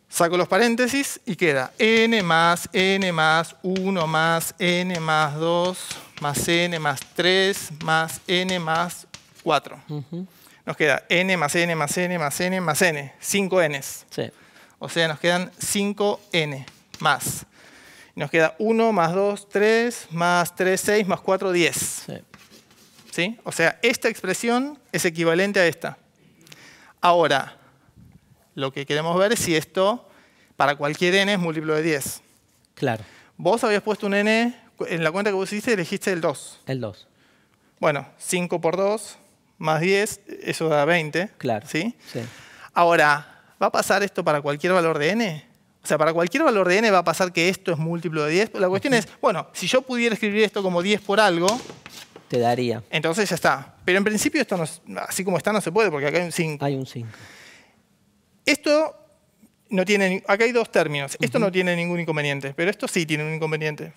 Saco los paréntesis y queda n más 1 más n más 2 más n más 3 más n más 4. Nos queda n más n más n más n más n. 5 n's. Sí. O sea, nos quedan 5n más. Nos queda 1 más 2, 3, más 3, 6, más 4, 10. Sí. ¿Sí? O sea, esta expresión es equivalente a esta. Ahora, lo que queremos ver es si esto, para cualquier n, es múltiplo de 10. Claro. Vos habías puesto un n, en la cuenta que vos hiciste, elegiste el 2. El 2. Bueno, 5 por 2, más 10, eso da 20. Claro. ¿Sí? Sí. Ahora, ¿va a pasar esto para cualquier valor de n? O sea, para cualquier valor de n va a pasar que esto es múltiplo de 10. La cuestión es, bueno, si yo pudiera escribir esto como 10 por algo, Te daría. entonces ya está. Pero en principio esto no, así como está no se puede porque acá hay un 5. Hay un 5. Esto no tiene, acá hay dos términos. Esto no tiene ningún inconveniente, pero esto sí tiene un inconveniente.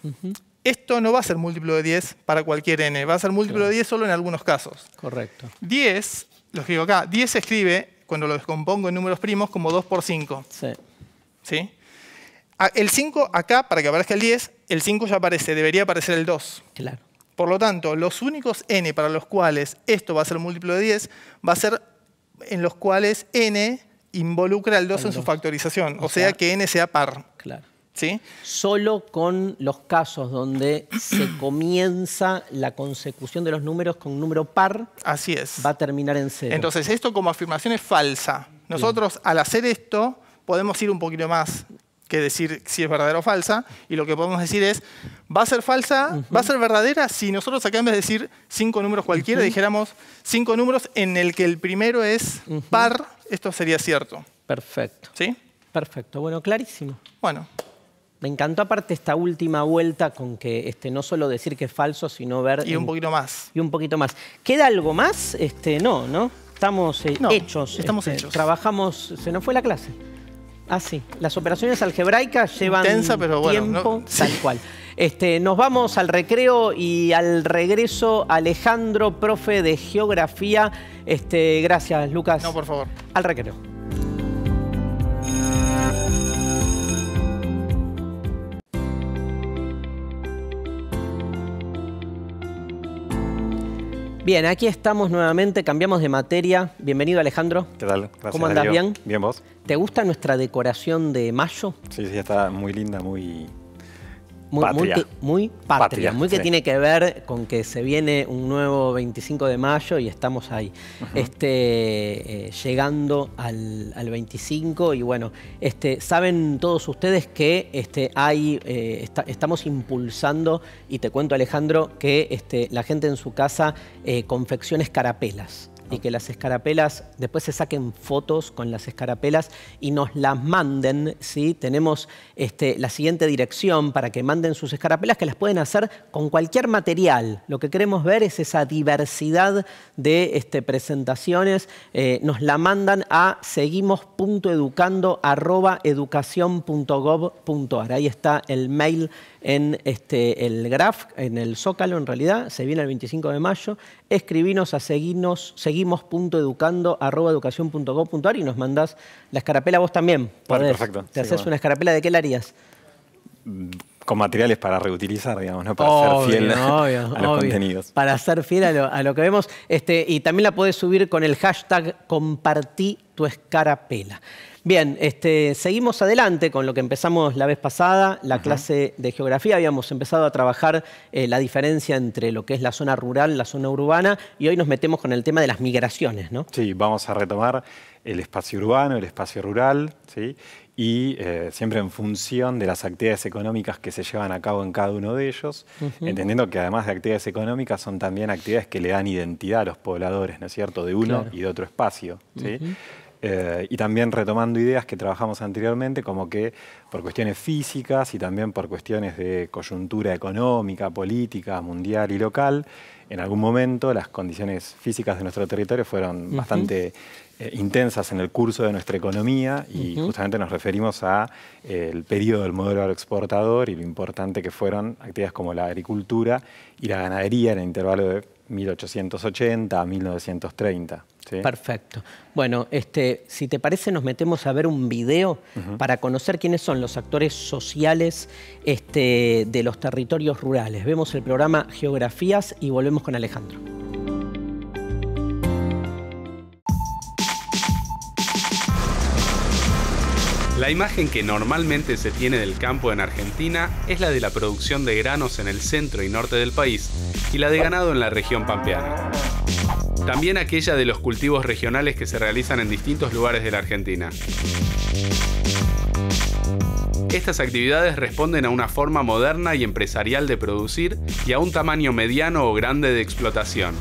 Esto no va a ser múltiplo de 10 para cualquier n. Va a ser múltiplo de 10 solo en algunos casos. Correcto. 10, lo escribo acá, 10 se escribe, cuando lo descompongo en números primos, como 2 por 5. Sí. ¿Sí? El 5 acá, para que aparezca el 10, el 5 ya aparece, debería aparecer el 2. Claro. Por lo tanto, los únicos n para los cuales esto va a ser múltiplo de 10 va a ser en los cuales n involucra al 2 en su factorización. O sea que n sea par. Claro. ¿Sí? Solo con los casos donde se comienza la consecución de los números con un número par, Así es. va a terminar en 0. Entonces, esto como afirmación es falsa. Nosotros, al hacer esto, podemos ir un poquito más que decir si es verdadera o falsa. Y lo que podemos decir es, va a ser falsa, va a ser verdadera si nosotros acá en vez de decir 5 números cualquiera, dijéramos 5 números en el que el primero es par, esto sería cierto. Perfecto. ¿Sí? Perfecto. Bueno, clarísimo. Bueno. Me encantó aparte esta última vuelta con que no solo decir que es falso, sino ver... Y un poquito más. Y un poquito más. ¿Queda algo más? No, ¿no? Estamos No, hechos. estamos hechos. Trabajamos... Se nos fue la clase. Ah, sí. Las operaciones algebraicas llevan Intensa, pero bueno, tiempo, ¿no? tal cual. Nos vamos al recreo y al regreso, Alejandro, profe de geografía. Gracias, Lucas. No, por favor. Al recreo. Bien, aquí estamos nuevamente, cambiamos de materia. Bienvenido, Alejandro. ¿Qué tal? Gracias, ¿Cómo andás? Darío. ¿Bien? Bien, ¿vos? ¿Te gusta nuestra decoración de mayo? Sí, sí, está muy linda, muy Muy Patria. patria, muy que Sí. tiene que ver con que se viene un nuevo 25 de mayo y estamos ahí, llegando al 25 y bueno, saben todos ustedes que estamos impulsando, y te cuento, Alejandro, que la gente en su casa confecciona escarapelas. Y que las escarapelas, después se saquen fotos con las escarapelas y nos las manden, ¿sí? Tenemos la siguiente dirección para que manden sus escarapelas, que las pueden hacer con cualquier material. Lo que queremos ver es esa diversidad de presentaciones. Nos la mandan a seguimos.educando@educacion.gov.ar. Ahí está el mail en el graph, en el Zócalo en realidad. Se viene el 25 de mayo. Escribinos a seguimos.educando@educacion.gov.ar y nos mandás la escarapela. Vos también podés. Vale, perfecto. Te Sí, haces bueno. una escarapela. ¿De qué la harías? Con materiales para reutilizar, digamos, ¿no? Para ser fiel a los contenidos. Para ser fiel a lo que vemos. Y también la podés subir con el hashtag compartí tu escarapela. Bien, seguimos adelante con lo que empezamos la vez pasada, la clase de geografía. Habíamos empezado a trabajar la diferencia entre lo que es la zona rural y la zona urbana, y hoy nos metemos con el tema de las migraciones, ¿no? Sí, vamos a retomar el espacio urbano, el espacio rural, ¿sí? Y siempre en función de las actividades económicas que se llevan a cabo en cada uno de ellos, entendiendo que además de actividades económicas son también actividades que le dan identidad a los pobladores, ¿no es cierto?, de uno y de otro espacio, ¿sí? Y también retomando ideas que trabajamos anteriormente, como que por cuestiones físicas y también por cuestiones de coyuntura económica, política, mundial y local, en algún momento las condiciones físicas de nuestro territorio fueron bastante intensas en el curso de nuestra economía, y justamente nos referimos a el periodo del modelo agroexportador y lo importante que fueron actividades como la agricultura y la ganadería en el intervalo de 1880 a 1930. ¿Sí? Perfecto. Bueno, si te parece, nos metemos a ver un video para conocer quiénes son los actores sociales de los territorios rurales. Vemos el programa Geografías y volvemos con Alejandro. La imagen que normalmente se tiene del campo en Argentina es la de la producción de granos en el centro y norte del país y la de ganado en la región pampeana. También aquella de los cultivos regionales que se realizan en distintos lugares de la Argentina. Estas actividades responden a una forma moderna y empresarial de producir y a un tamaño mediano o grande de explotación.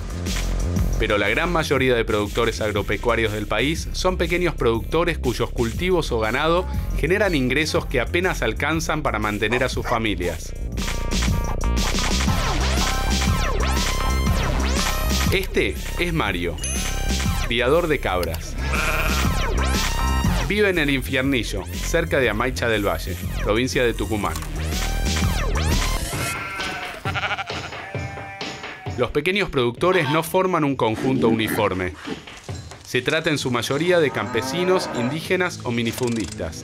Pero la gran mayoría de productores agropecuarios del país son pequeños productores cuyos cultivos o ganado generan ingresos que apenas alcanzan para mantener a sus familias. Este es Mario, criador de cabras. Vive en el Infiernillo, cerca de Amaicha del Valle, provincia de Tucumán. Los pequeños productores no forman un conjunto uniforme. Se trata en su mayoría de campesinos, indígenas o minifundistas.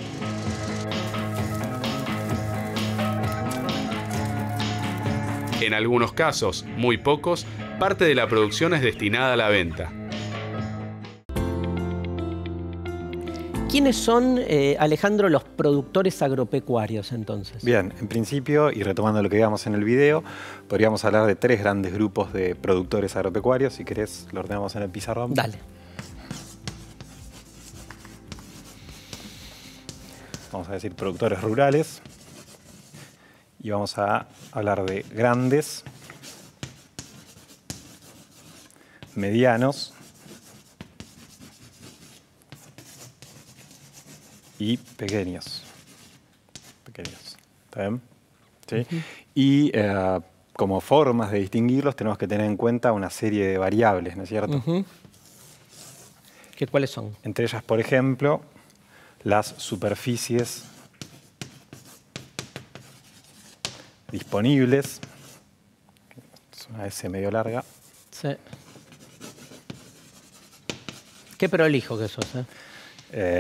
En algunos casos, muy pocos, parte de la producción es destinada a la venta. ¿Quiénes son, Alejandro, los productores agropecuarios entonces? Bien, en principio, y retomando lo que veíamos en el video, podríamos hablar de tres grandes grupos de productores agropecuarios. Si querés, lo ordenamos en el pizarrón. Dale. Vamos a decir productores rurales. Y vamos a hablar de grandes, medianos y pequeños. ¿Está bien? ¿Sí? Y como formas de distinguirlos tenemos que tener en cuenta una serie de variables, ¿no es cierto? ¿Cuáles son? Entre ellas, por ejemplo, las superficies disponibles. Es una S medio larga. Sí. Qué prolijo que sos,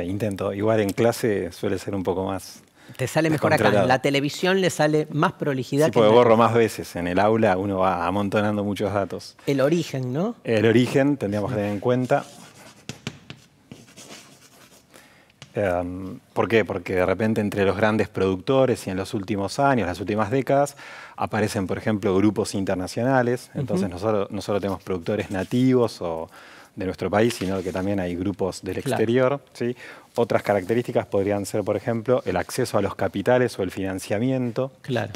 Intento. Igual en clase suele ser un poco más... Te sale mejor acá. En la televisión le sale más prolijidad. Sí, porque borro más veces. En el aula uno va amontonando muchos datos. El origen, ¿no? El origen tendríamos que tener en cuenta. ¿Por qué? Porque de repente entre los grandes productores y en los últimos años, las últimas décadas, aparecen, por ejemplo, grupos internacionales. Entonces no solo tenemos productores nativos o de nuestro país, sino que también hay grupos del exterior. ¿Sí? Otras características podrían ser, por ejemplo, el acceso a los capitales o el financiamiento. Claro.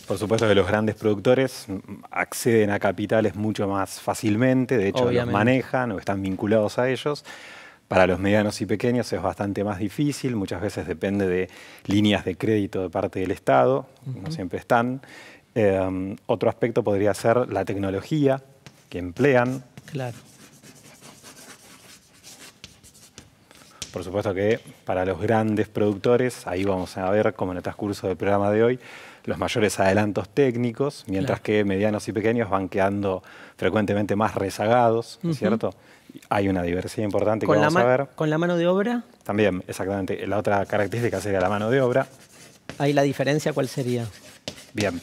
Por supuesto que los grandes productores acceden a capitales mucho más fácilmente, de hecho los manejan o están vinculados a ellos. Para los medianos y pequeños es bastante más difícil, muchas veces depende de líneas de crédito de parte del Estado, no siempre están. Otro aspecto podría ser la tecnología que emplean. Claro. Por supuesto que para los grandes productores, ahí vamos a ver, como en el transcurso del programa de hoy, los mayores adelantos técnicos, mientras que medianos y pequeños van quedando frecuentemente más rezagados, ¿no es cierto? Hay una diversidad importante que vamos a ver. ¿Con la mano de obra? También, exactamente. La otra característica sería la mano de obra. ¿Ahí la diferencia cuál sería? Bien.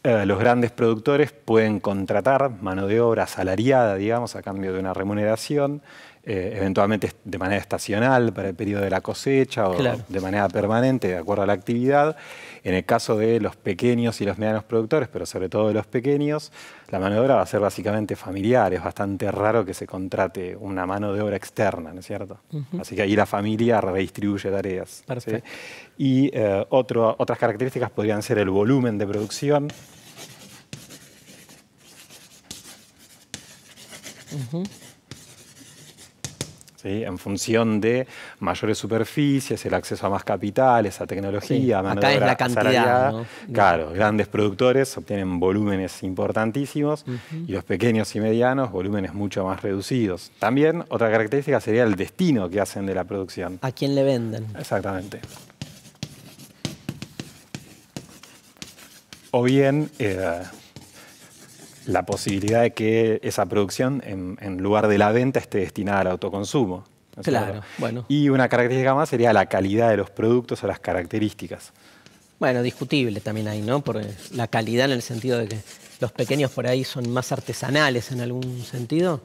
los grandes productores pueden contratar mano de obra asalariada, digamos, a cambio de una remuneración, eventualmente de manera estacional para el periodo de la cosecha o de manera permanente, de acuerdo a la actividad. En el caso de los pequeños y los medianos productores, pero sobre todo de los pequeños, la mano de obra va a ser básicamente familiar. Es bastante raro que se contrate una mano de obra externa, ¿no es cierto? Así que ahí la familia redistribuye tareas. Perfecto. ¿Sí? Y otras características podrían ser el volumen de producción. ¿Sí? En función de mayores superficies, el acceso a más capitales, a tecnología, a mano de obra acá es la cantidad, ¿no? Claro, grandes productores obtienen volúmenes importantísimos y los pequeños y medianos volúmenes mucho más reducidos. También otra característica sería el destino que hacen de la producción. ¿A quién le venden? Exactamente. O bien la posibilidad de que esa producción, en lugar de la venta, esté destinada al autoconsumo. ¿No es Claro, cierto? bueno. Y una característica más sería la calidad de los productos o las características. Bueno, discutible también ahí, ¿no? Por la calidad en el sentido de que los pequeños por ahí son más artesanales en algún sentido.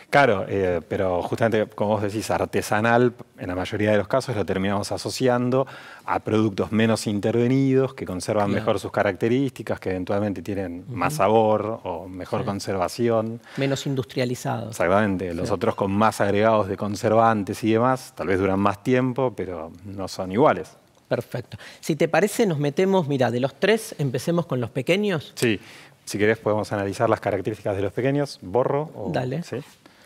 Claro, pero justamente, como vos decís, artesanal, en la mayoría de los casos lo terminamos asociando a productos menos intervenidos, que conservan mejor sus características, que eventualmente tienen más sabor o mejor conservación. Menos industrializados. Exactamente. Los otros con más agregados de conservantes y demás, tal vez duran más tiempo, pero no son iguales. Perfecto. Si te parece, nos metemos, mira, de los tres, empecemos con los pequeños. Sí. Si querés podemos analizar las características de los pequeños. ¿Borro? Dale. ¿Sí?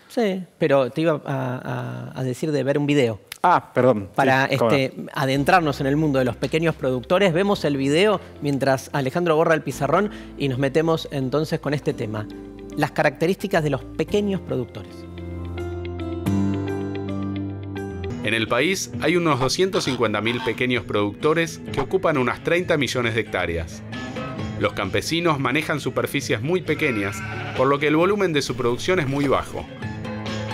Sí, pero te iba a decir de ver un video. Ah, perdón. Para sí, adentrarnos en el mundo de los pequeños productores, vemos el video mientras Alejandro borra el pizarrón y nos metemos entonces con este tema. Las características de los pequeños productores. En el país hay unos 250.000 pequeños productores que ocupan unas 30 millones de hectáreas. Los campesinos manejan superficies muy pequeñas, por lo que el volumen de su producción es muy bajo.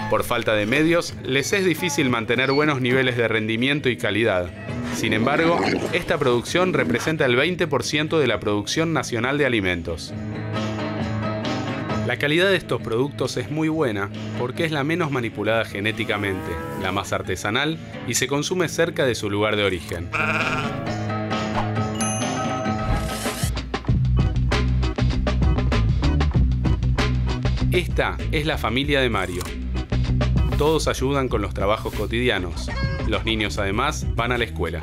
Por falta de medios, les es difícil mantener buenos niveles de rendimiento y calidad. Sin embargo, esta producción representa el 20% de la producción nacional de alimentos. La calidad de estos productos es muy buena porque es la menos manipulada genéticamente, la más artesanal y se consume cerca de su lugar de origen. Esta es la familia de Mario. Todos ayudan con los trabajos cotidianos. Los niños además van a la escuela.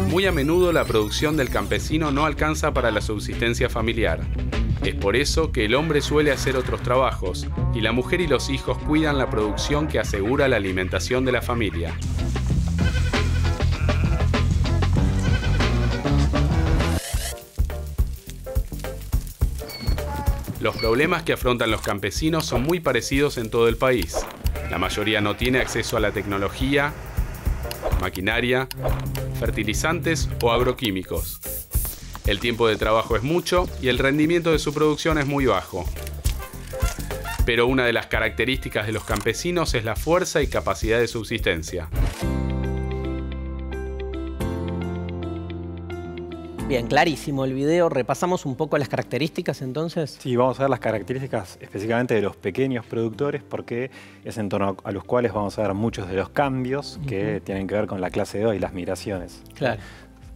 Muy a menudo la producción del campesino no alcanza para la subsistencia familiar. Es por eso que el hombre suele hacer otros trabajos y la mujer y los hijos cuidan la producción que asegura la alimentación de la familia. Los problemas que afrontan los campesinos son muy parecidos en todo el país. La mayoría no tiene acceso a la tecnología, maquinaria, fertilizantes o agroquímicos. El tiempo de trabajo es mucho y el rendimiento de su producción es muy bajo. Pero una de las características de los campesinos es la fuerza y capacidad de subsistencia. Bien, clarísimo el video. ¿Repasamos un poco las características entonces? Sí, vamos a ver las características específicamente de los pequeños productores porque es en torno a los cuales vamos a ver muchos de los cambios que tienen que ver con la clase de hoy, las migraciones. Claro.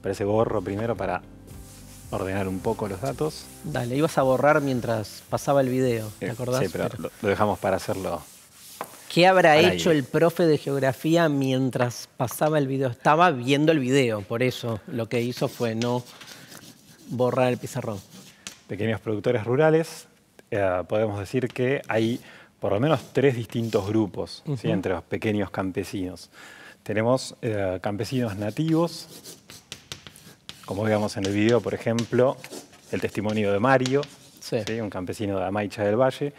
Parece borro primero para ordenar un poco los datos. Dale, ibas a borrar mientras pasaba el video, ¿te acordás? Sí, pero lo dejamos para hacerlo. ¿Qué habrá hecho el profe de geografía mientras pasaba el video? Estaba viendo el video, por eso lo que hizo fue no borrar el pizarrón. Pequeños productores rurales, podemos decir que hay por lo menos 3 distintos grupos ¿sí? entre los pequeños campesinos. Tenemos campesinos nativos, como veíamos en el video, por ejemplo, el testimonio de Mario, ¿sí? Un campesino de Amaicha del Valle.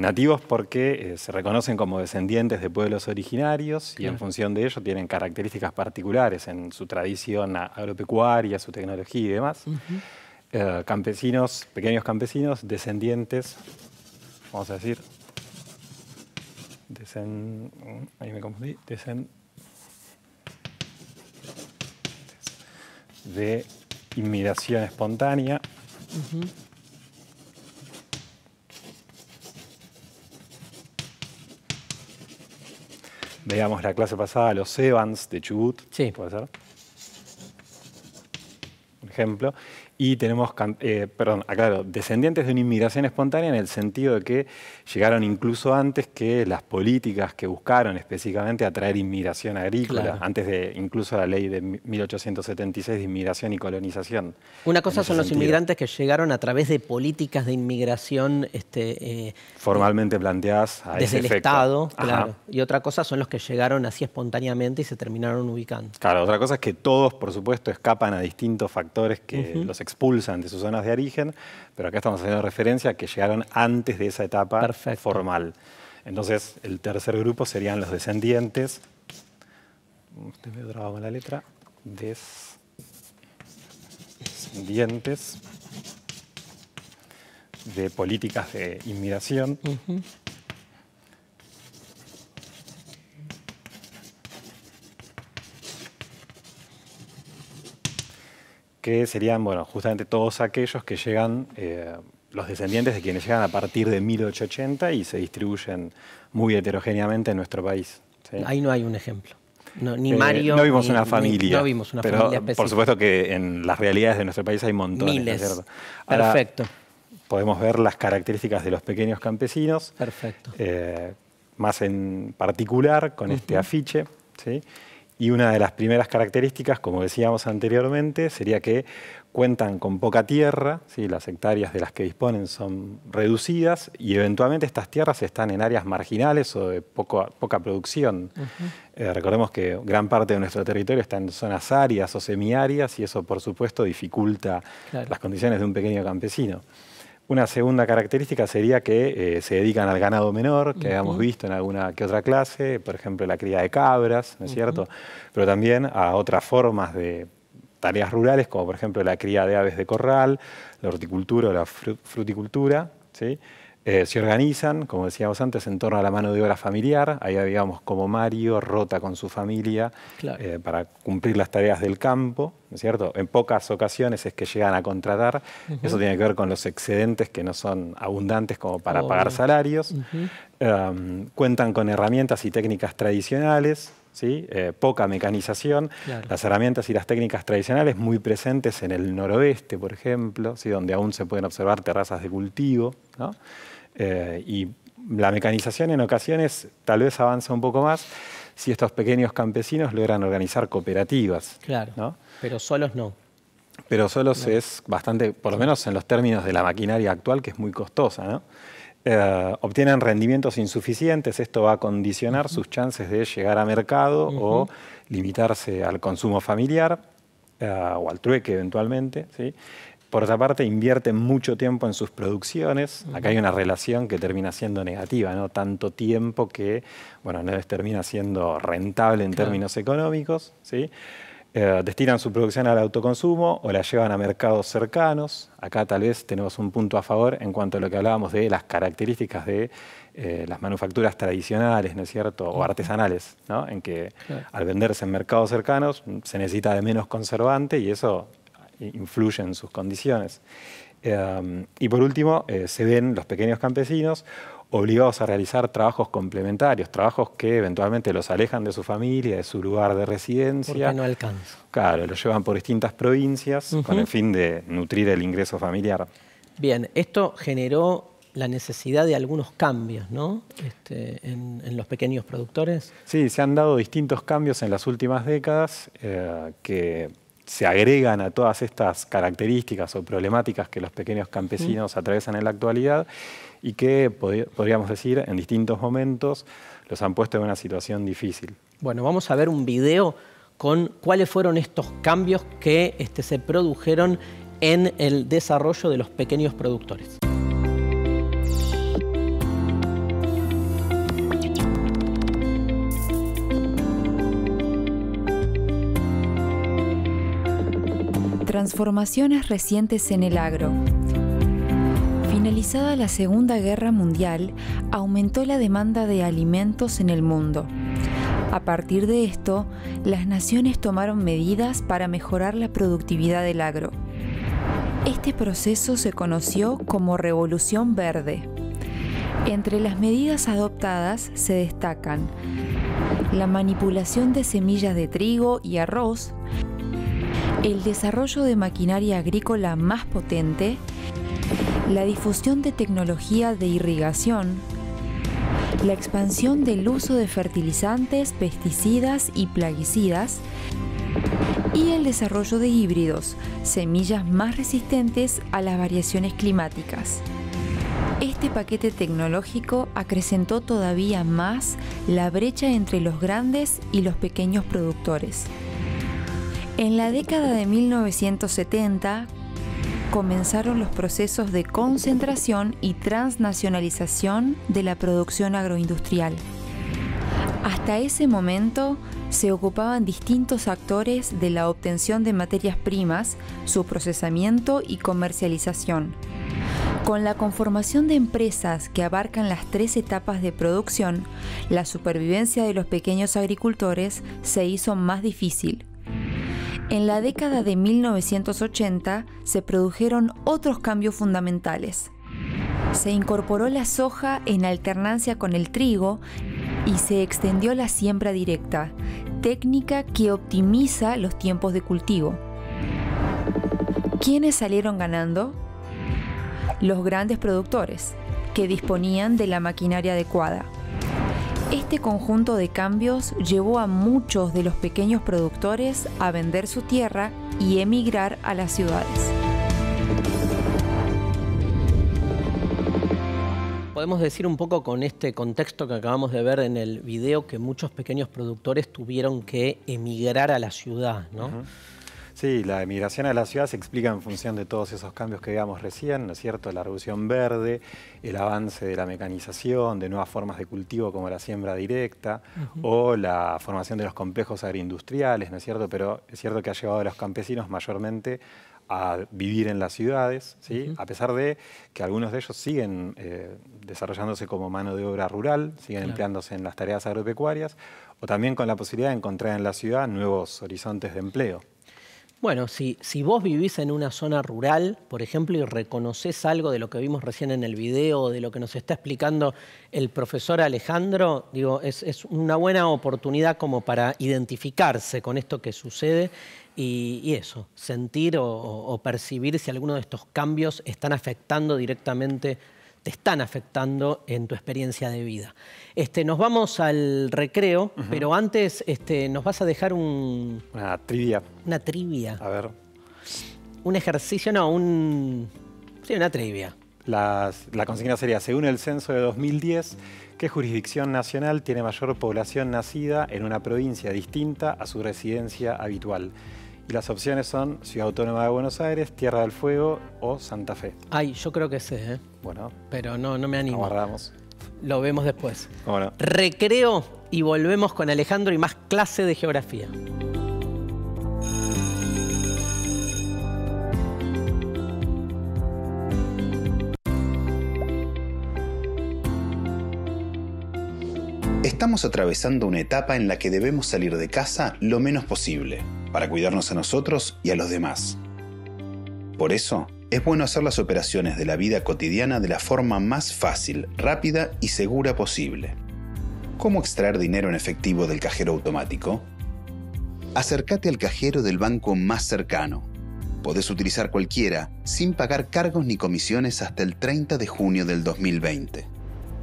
Nativos porque se reconocen como descendientes de pueblos originarios y en función de ello tienen características particulares en su tradición agropecuaria, su tecnología y demás. Campesinos, pequeños campesinos, descendientes, vamos a decir, ahí me confundí, de inmigración espontánea. Veíamos la clase pasada los Evans de Chubut, sí. ¿Puede ser? Por ejemplo. Y tenemos, aclaro, descendientes de una inmigración espontánea en el sentido de que llegaron incluso antes que las políticas que buscaron específicamente atraer inmigración agrícola, claro. Antes de incluso la ley de 1876 de inmigración y colonización. Una cosa son los inmigrantes que llegaron a través de políticas de inmigración formalmente planteadas a desde ese el Estado, claro. Y otra cosa son los que llegaron así espontáneamente y se terminaron ubicando. Claro, otra cosa es que todos, por supuesto, escapan a distintos factores que los expulsan de sus zonas de origen, pero acá estamos haciendo referencia a que llegaron antes de esa etapa formal. Entonces, el tercer grupo serían los descendientes, estoy medio trabado con la letra, descendientes de políticas de inmigración. Que serían, bueno, justamente todos aquellos que llegan, los descendientes de quienes llegan a partir de 1880 y se distribuyen muy heterogéneamente en nuestro país. ¿Sí? Ahí no hay un ejemplo. No, ni Mario. No vimos una familia. No vimos una pero familia específica. Por supuesto que en las realidades de nuestro país hay montones. Miles. ¿No es cierto? Ahora, perfecto. Podemos ver las características de los pequeños campesinos. Perfecto. Más en particular con este afiche, ¿sí? Y una de las primeras características, como decíamos anteriormente, sería que cuentan con poca tierra, ¿sí? Las hectáreas de las que disponen son reducidas y eventualmente estas tierras están en áreas marginales o de poca producción. Recordemos que gran parte de nuestro territorio está en zonas áridas o semiáridas y eso, por supuesto, dificulta las condiciones de un pequeño campesino. Una segunda característica sería que se dedican al ganado menor, que habíamos visto en alguna que otra clase, por ejemplo, la cría de cabras, ¿no es cierto? Pero también a otras formas de tareas rurales, como por ejemplo la cría de aves de corral, la horticultura o la fruticultura, ¿sí? Se organizan, como decíamos antes, en torno a la mano de obra familiar. Ahí digamos como Mario rota con su familia para cumplir las tareas del campo, ¿no es cierto? En pocas ocasiones es que llegan a contratar. Eso tiene que ver con los excedentes que no son abundantes como para pagar salarios. Cuentan con herramientas y técnicas tradicionales, ¿sí? Poca mecanización. Las herramientas y las técnicas tradicionales muy presentes en el noroeste, por ejemplo, ¿sí? Donde aún se pueden observar terrazas de cultivo, ¿no? Y la mecanización en ocasiones tal vez avanza un poco más si estos pequeños campesinos logran organizar cooperativas. Claro, ¿no? Pero solos no. Pero solos es bastante, por lo menos en los términos de la maquinaria actual, que es muy costosa, ¿no? Obtienen rendimientos insuficientes, esto va a condicionar sus chances de llegar a mercado o limitarse al consumo familiar o al trueque eventualmente, ¿sí? Por otra parte, invierten mucho tiempo en sus producciones. Acá hay una relación que termina siendo negativa, ¿no? Tanto tiempo que, bueno, no les termina siendo rentable en términos económicos, ¿sí? Destinan su producción al autoconsumo o la llevan a mercados cercanos. Acá tal vez tenemos un punto a favor en cuanto a lo que hablábamos de las características de las manufacturas tradicionales, ¿no es cierto? O artesanales, ¿no? En que al venderse en mercados cercanos se necesita de menos conservante y eso influye en sus condiciones. Y por último, se ven los pequeños campesinos obligados a realizar trabajos complementarios, trabajos que eventualmente los alejan de su familia, de su lugar de residencia. Porque no alcanza. Claro, los llevan por distintas provincias con el fin de nutrir el ingreso familiar. Bien, esto generó la necesidad de algunos cambios, ¿no? En los pequeños productores. Sí, se han dado distintos cambios en las últimas décadas que se agregan a todas estas características o problemáticas que los pequeños campesinos atraviesan en la actualidad y que, podríamos decir, en distintos momentos los han puesto en una situación difícil. Bueno, vamos a ver un video con cuáles fueron estos cambios que se produjeron en el desarrollo de los pequeños productores. Transformaciones recientes en el agro. Finalizada la Segunda Guerra Mundial, aumentó la demanda de alimentos en el mundo. A partir de esto, las naciones tomaron medidas para mejorar la productividad del agro. Este proceso se conoció como Revolución Verde. Entre las medidas adoptadas se destacan la manipulación de semillas de trigo y arroz, el desarrollo de maquinaria agrícola más potente, la difusión de tecnología de irrigación, la expansión del uso de fertilizantes, pesticidas y plaguicidas, y el desarrollo de híbridos, semillas más resistentes a las variaciones climáticas. Este paquete tecnológico acrecentó todavía más la brecha entre los grandes y los pequeños productores. En la década de 1970 comenzaron los procesos de concentración y transnacionalización de la producción agroindustrial. Hasta ese momento se ocupaban distintos actores de la obtención de materias primas, su procesamiento y comercialización. Con la conformación de empresas que abarcan las 3 etapas de producción, la supervivencia de los pequeños agricultores se hizo más difícil. En la década de 1980 se produjeron otros cambios fundamentales. Se incorporó la soja en alternancia con el trigo y se extendió la siembra directa, técnica que optimiza los tiempos de cultivo. ¿Quiénes salieron ganando? Los grandes productores, que disponían de la maquinaria adecuada. Este conjunto de cambios llevó a muchos de los pequeños productores a vender su tierra y emigrar a las ciudades. Podemos decir un poco con este contexto que acabamos de ver en el video que muchos pequeños productores tuvieron que emigrar a la ciudad, ¿no? Sí, la emigración a la ciudad se explica en función de todos esos cambios que veíamos recién, ¿no es cierto? La revolución verde, el avance de la mecanización, de nuevas formas de cultivo como la siembra directa, o la formación de los complejos agroindustriales, ¿no es cierto? Pero es cierto que ha llevado a los campesinos mayormente a vivir en las ciudades, ¿sí? A pesar de que algunos de ellos siguen desarrollándose como mano de obra rural, siguen empleándose en las tareas agropecuarias, o también con la posibilidad de encontrar en la ciudad nuevos horizontes de empleo. Bueno, si vos vivís en una zona rural, por ejemplo, y reconoces algo de lo que vimos recién en el video, o de lo que nos está explicando el profesor Alejandro, digo, es una buena oportunidad como para identificarse con esto que sucede y eso, sentir o percibir si alguno de estos cambios están afectando directamente, te están afectando en tu experiencia de vida. Nos vamos al recreo, pero antes nos vas a dejar una trivia. Una trivia. A ver. Un ejercicio, no, sí, una trivia. La consigna sería, según el censo de 2010, ¿qué jurisdicción nacional tiene mayor población nacida en una provincia distinta a su residencia habitual? Y las opciones son Ciudad Autónoma de Buenos Aires, Tierra del Fuego o Santa Fe. Ay, yo creo que sé, ¿eh? Bueno. Pero no me animo. Aguardamos. Lo vemos después. ¿Cómo no? Recreo y volvemos con Alejandro y más clase de geografía. Estamos atravesando una etapa en la que debemos salir de casa lo menos posible, para cuidarnos a nosotros y a los demás. Por eso, es bueno hacer las operaciones de la vida cotidiana de la forma más fácil, rápida y segura posible. ¿Cómo extraer dinero en efectivo del cajero automático? Acércate al cajero del banco más cercano. Podés utilizar cualquiera, sin pagar cargos ni comisiones hasta el 30 de junio del 2020.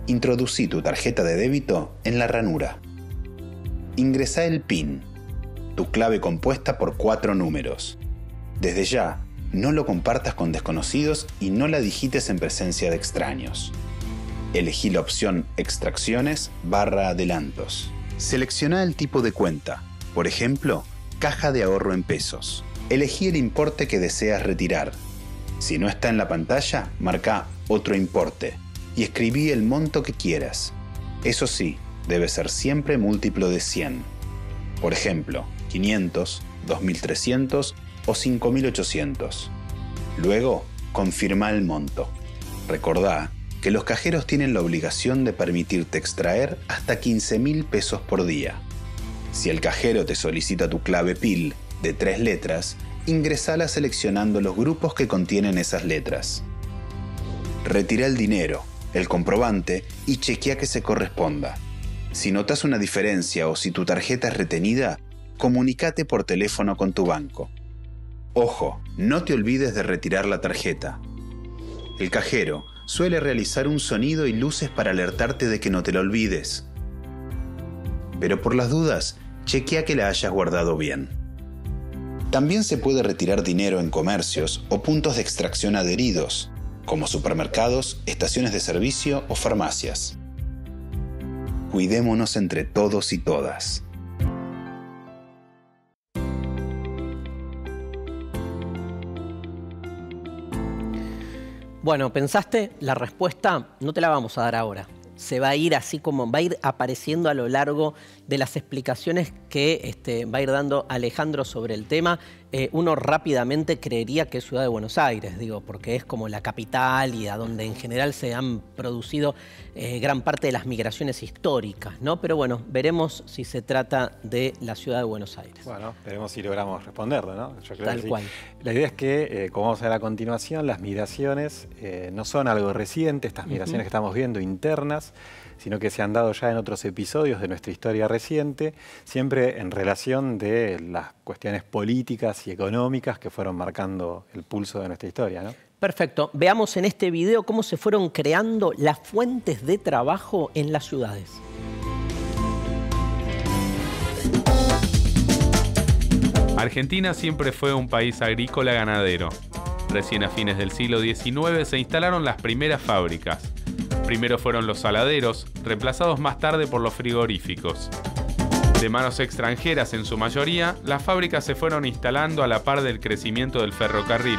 Introducí tu tarjeta de débito en la ranura. Ingresá el PIN, tu clave compuesta por 4 números. Desde ya, no lo compartas con desconocidos y no la digites en presencia de extraños. Elegí la opción Extracciones/Adelantos. Selecciona el tipo de cuenta, por ejemplo, caja de ahorro en pesos. Elegí el importe que deseas retirar. Si no está en la pantalla, marca otro importe y escribí el monto que quieras. Eso sí, debe ser siempre múltiplo de 100. Por ejemplo, 500, 2300 o 5800. Luego, confirma el monto. Recordá que los cajeros tienen la obligación de permitirte extraer hasta 15.000 pesos por día. Si el cajero te solicita tu clave PIL de 3 letras, ingresala seleccionando los grupos que contienen esas letras. Retira el dinero, el comprobante y chequea que se corresponda. Si notas una diferencia o si tu tarjeta es retenida, comunícate por teléfono con tu banco. Ojo, no te olvides de retirar la tarjeta. El cajero suele realizar un sonido y luces para alertarte de que no te la olvides. Pero por las dudas, chequea que la hayas guardado bien. También se puede retirar dinero en comercios o puntos de extracción adheridos, como supermercados, estaciones de servicio o farmacias. Cuidémonos entre todos y todas. Bueno, ¿pensaste? La respuesta no te la vamos a dar ahora. Se va a ir así como va a ir apareciendo a lo largo de las explicaciones que va a ir dando Alejandro sobre el tema. Uno rápidamente creería que es Ciudad de Buenos Aires, digo, porque es como la capital y a donde en general se han producido gran parte de las migraciones históricas, ¿no? Pero bueno, veremos si se trata de la Ciudad de Buenos Aires. Bueno, veremos si logramos responderlo, ¿no? Yo creo Tal que sí. cual. La idea es que, como vamos a ver a continuación, las migraciones no son algo reciente, estas migraciones que estamos viendo internas, sino que se han dado ya en otros episodios de nuestra historia reciente, siempre en relación de las cuestiones políticas y económicas que fueron marcando el pulso de nuestra historia, ¿no? Perfecto. Veamos en este video cómo se fueron creando las fuentes de trabajo en las ciudades. Argentina siempre fue un país agrícola ganadero. Recién a fines del siglo XIX se instalaron las primeras fábricas. Primero fueron los saladeros, reemplazados más tarde por los frigoríficos. De manos extranjeras en su mayoría, las fábricas se fueron instalando a la par del crecimiento del ferrocarril.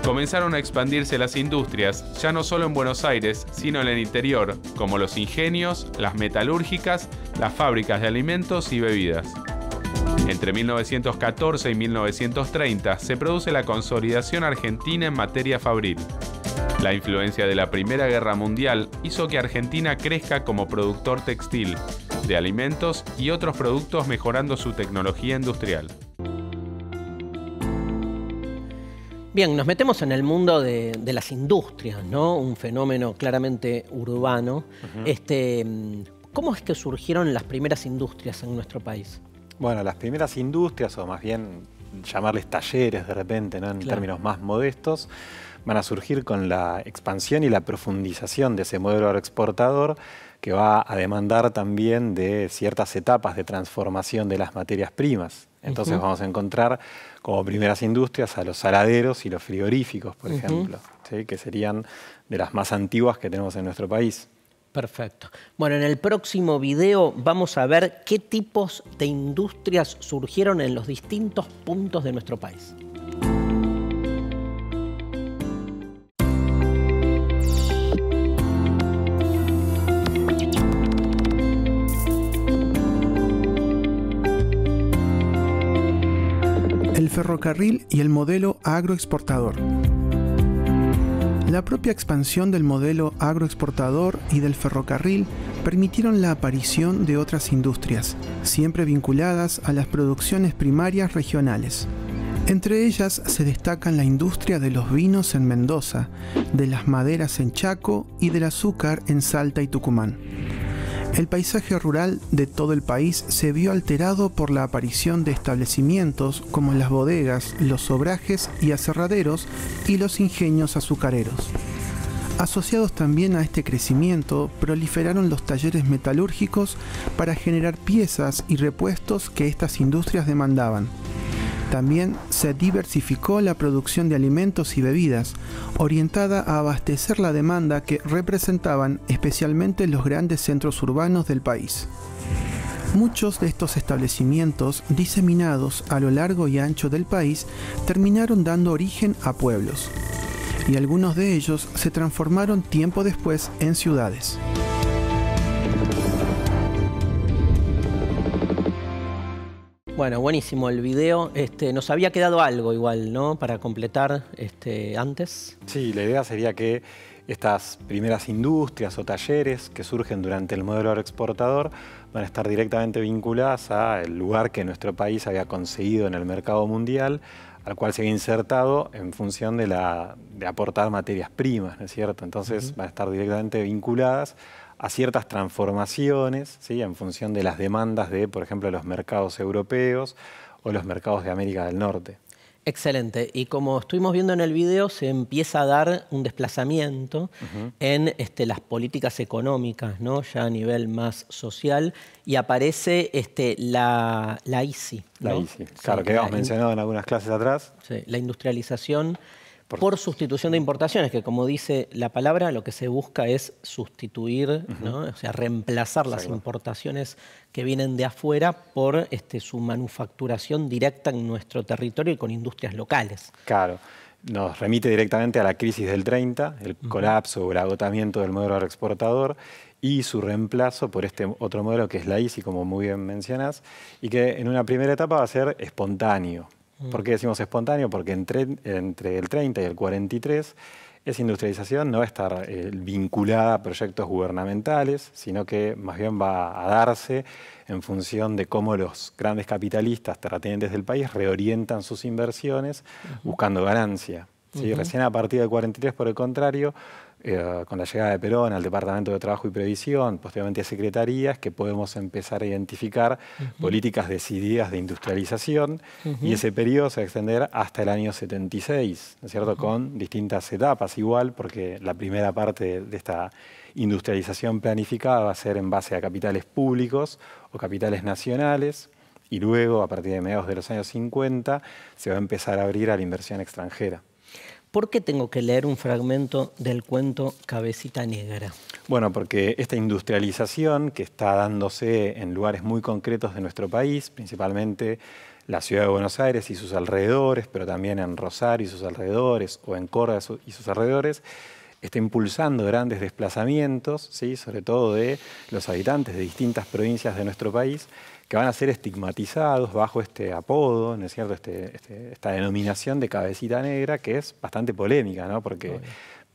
Comenzaron a expandirse las industrias, ya no solo en Buenos Aires, sino en el interior, como los ingenios, las metalúrgicas, las fábricas de alimentos y bebidas. Entre 1914 y 1930 se produce la consolidación argentina en materia fabril. La influencia de la Primera Guerra Mundial hizo que Argentina crezca como productor textil, de alimentos y otros productos, mejorando su tecnología industrial. Bien, nos metemos en el mundo de las industrias, ¿no? Un fenómeno claramente urbano. ¿Cómo es que surgieron las primeras industrias en nuestro país? Bueno, las primeras industrias, o más bien llamarles talleres de repente, ¿no? En términos más modestos, van a surgir con la expansión y la profundización de ese modelo agroexportador, que va a demandar también de ciertas etapas de transformación de las materias primas. Entonces vamos a encontrar como primeras industrias a los saladeros y los frigoríficos, por ejemplo, ¿sí? Que serían de las más antiguas que tenemos en nuestro país. Perfecto. Bueno, en el próximo video vamos a ver qué tipos de industrias surgieron en los distintos puntos de nuestro país. El ferrocarril y el modelo agroexportador. La propia expansión del modelo agroexportador y del ferrocarril permitieron la aparición de otras industrias, siempre vinculadas a las producciones primarias regionales. Entre ellas se destacan la industria de los vinos en Mendoza, de las maderas en Chaco y del azúcar en Salta y Tucumán. El paisaje rural de todo el país se vio alterado por la aparición de establecimientos como las bodegas, los obrajes y aserraderos y los ingenios azucareros. Asociados también a este crecimiento, proliferaron los talleres metalúrgicos para generar piezas y repuestos que estas industrias demandaban. También se diversificó la producción de alimentos y bebidas, orientada a abastecer la demanda que representaban especialmente los grandes centros urbanos del país. Muchos de estos establecimientos, diseminados a lo largo y ancho del país, terminaron dando origen a pueblos, y algunos de ellos se transformaron tiempo después en ciudades. Bueno, buenísimo el video. Nos había quedado algo igual, ¿no? Para completar antes. Sí, la idea sería que estas primeras industrias o talleres que surgen durante el modelo agroexportador van a estar directamente vinculadas al lugar que nuestro país había conseguido en el mercado mundial al cual se había insertado en función de aportar materias primas, ¿no es cierto? Entonces van a estar directamente vinculadas a ciertas transformaciones, ¿sí? En función de las demandas de, por ejemplo, los mercados europeos o los mercados de América del Norte. Excelente. Y como estuvimos viendo en el video, se empieza a dar un desplazamiento en las políticas económicas, ¿no? Ya a nivel más social, y aparece la ICI, ¿no? La ICI, claro, que habíamos mencionado en algunas clases atrás. Sí, la industrialización por sustitución de importaciones, que como dice la palabra, lo que se busca es sustituir, ¿no? O sea, reemplazar las importaciones que vienen de afuera por su manufacturación directa en nuestro territorio y con industrias locales. Claro, nos remite directamente a la crisis del 30, el colapso o el agotamiento del modelo agroexportador y su reemplazo por este otro modelo que es la ICI, como muy bien mencionás, y que en una primera etapa va a ser espontáneo. ¿Por qué decimos espontáneo? Porque entre el 30 y el 43 esa industrialización no va a estar vinculada a proyectos gubernamentales, sino que más bien va a darse en función de cómo los grandes capitalistas terratenientes del país reorientan sus inversiones buscando ganancia. ¿Sí? Recién a partir del 43, por el contrario, con la llegada de Perón al Departamento de Trabajo y Previsión, posteriormente a Secretarías, que podemos empezar a identificar políticas decididas de industrialización, y ese periodo se va a extender hasta el año 76, ¿no es cierto? Con distintas etapas igual, porque la primera parte de esta industrialización planificada va a ser en base a capitales públicos o capitales nacionales, y luego, a partir de mediados de los años 50, se va a empezar a abrir a la inversión extranjera. ¿Por qué tengo que leer un fragmento del cuento Cabecita Negra? Bueno, porque esta industrialización que está dándose en lugares muy concretos de nuestro país, principalmente la ciudad de Buenos Aires y sus alrededores, pero también en Rosario y sus alrededores, o en Córdoba y sus alrededores, está impulsando grandes desplazamientos, ¿sí? Sobre todo de los habitantes de distintas provincias de nuestro país, que van a ser estigmatizados bajo este apodo, ¿no es cierto? Esta denominación de cabecita negra, que es bastante polémica, ¿no? Porque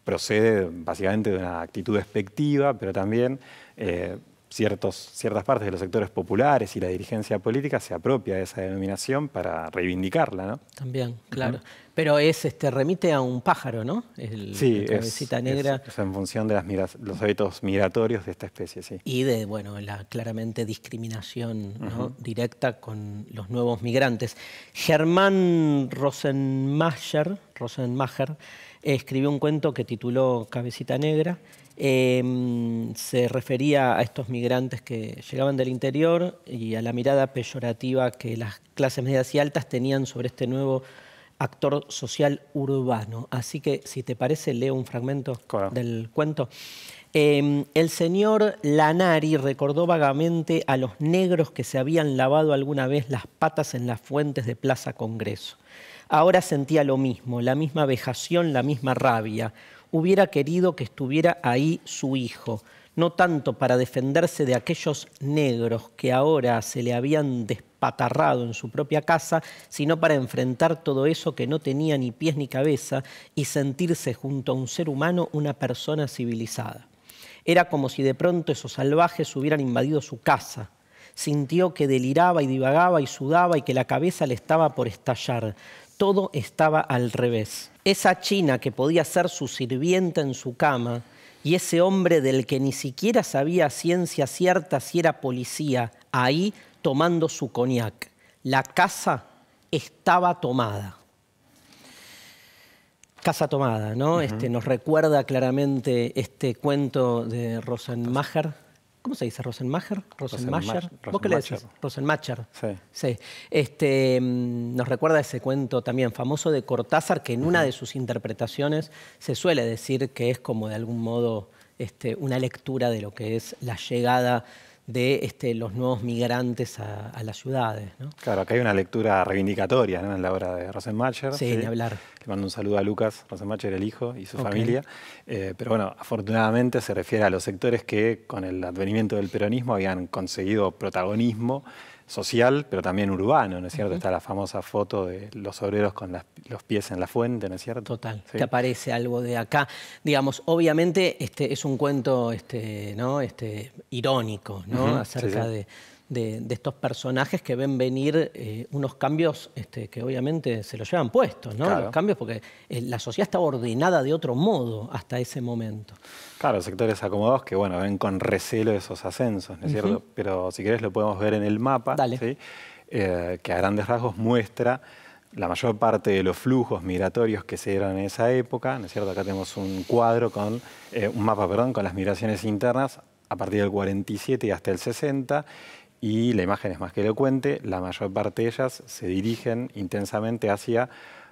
procede básicamente de una actitud despectiva, pero también ciertas partes de los sectores populares y la dirigencia política se apropia de esa denominación para reivindicarla, ¿no? También, claro. Pero remite a un pájaro, ¿no? Sí, la cabecita negra. Es en función de los hábitos migratorios de esta especie, sí. Y de, la claramente discriminación, ¿no? Directa con los nuevos migrantes. Germán Rosenmacher escribió un cuento que tituló Cabecita Negra. Se refería a estos migrantes que llegaban del interior y a la mirada peyorativa que las clases medias y altas tenían sobre este nuevo actor social urbano. Así que, si te parece, leo un fragmento del cuento. El señor Lanari recordó vagamente a los negros que se habían lavado alguna vez las patas en las fuentes de Plaza Congreso. Ahora sentía lo mismo, la misma vejación, la misma rabia. Hubiera querido que estuviera ahí su hijo, no tanto para defenderse de aquellos negros que ahora se le habían despatarrado en su propia casa, sino para enfrentar todo eso que no tenía ni pies ni cabeza y sentirse junto a un ser humano una persona civilizada. Era como si de pronto esos salvajes hubieran invadido su casa. Sintió que deliraba y divagaba y sudaba y que la cabeza le estaba por estallar. Todo estaba al revés. Esa china que podía ser su sirvienta en su cama y ese hombre del que ni siquiera sabía a ciencia cierta si era policía, ahí tomando su coñac. La casa estaba tomada. Casa tomada, ¿no? Nos recuerda claramente este cuento de Rosenmacher. ¿Cómo se dice? ¿Rosenmacher? ¿Rosenmacher? ¿Vos qué le decís? Rosenmacher. Sí. Nos recuerda ese cuento también famoso de Cortázar, que en una de sus interpretaciones se suele decir que es como de algún modo una lectura de lo que es la llegada de los nuevos migrantes a las ciudades, ¿no? Claro, acá hay una lectura reivindicatoria, ¿no? En la obra de Rosenmacher. Sí, de hablar. Le mando un saludo a Lucas Rosenmacher, el hijo, y su familia. Pero bueno, afortunadamente se refiere a los sectores que con el advenimiento del peronismo habían conseguido protagonismo social, pero también urbano, ¿no es cierto? Está la famosa foto de los obreros con los pies en la fuente, ¿no es cierto? Total, ¿sí? Que aparece algo de acá. Digamos, obviamente es un cuento ¿no? Irónico, ¿no? Acerca estos personajes que ven venir unos cambios que obviamente se los llevan puestos, ¿no? Claro. Los cambios porque la sociedad estaba ordenada de otro modo hasta ese momento. Claro, sectores acomodados que, bueno, ven con recelo esos ascensos, ¿no es cierto? Pero si querés lo podemos ver en el mapa, ¿sí? Que a grandes rasgos muestra la mayor parte de los flujos migratorios que se dieron en esa época, ¿no es cierto? Acá tenemos un cuadro con, un mapa, perdón, con las migraciones internas a partir del 47 y hasta el 60, y la imagen es más que elocuente, la mayor parte de ellas se dirigen intensamente hacia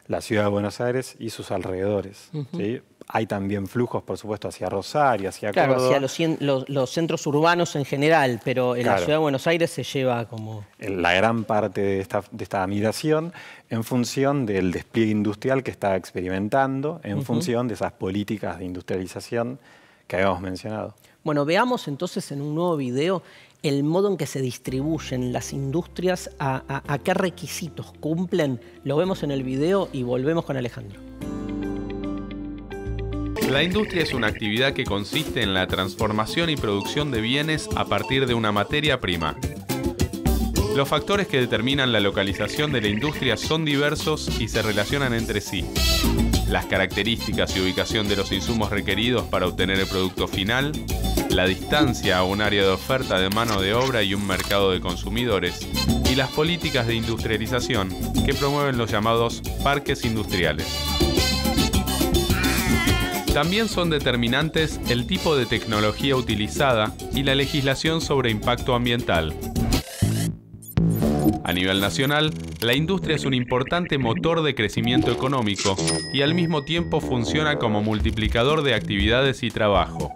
la ciudad de Buenos Aires y sus alrededores, ¿sí? Hay también flujos, por supuesto, hacia Rosario, hacia Córdoba. Hacia los centros urbanos en general, pero en la ciudad de Buenos Aires se lleva como... La gran parte de esta migración en función del despliegue industrial que está experimentando, en función de esas políticas de industrialización que habíamos mencionado. Bueno, veamos entonces en un nuevo video el modo en que se distribuyen las industrias, a qué requisitos cumplen. Lo vemos en el video y volvemos con Alejandro. La industria es una actividad que consiste en la transformación y producción de bienes a partir de una materia prima. Los factores que determinan la localización de la industria son diversos y se relacionan entre sí. Las características y ubicación de los insumos requeridos para obtener el producto final, la distancia a un área de oferta de mano de obra y un mercado de consumidores, y las políticas de industrialización que promueven los llamados parques industriales. También son determinantes el tipo de tecnología utilizada y la legislación sobre impacto ambiental. A nivel nacional, la industria es un importante motor de crecimiento económico y al mismo tiempo funciona como multiplicador de actividades y trabajo.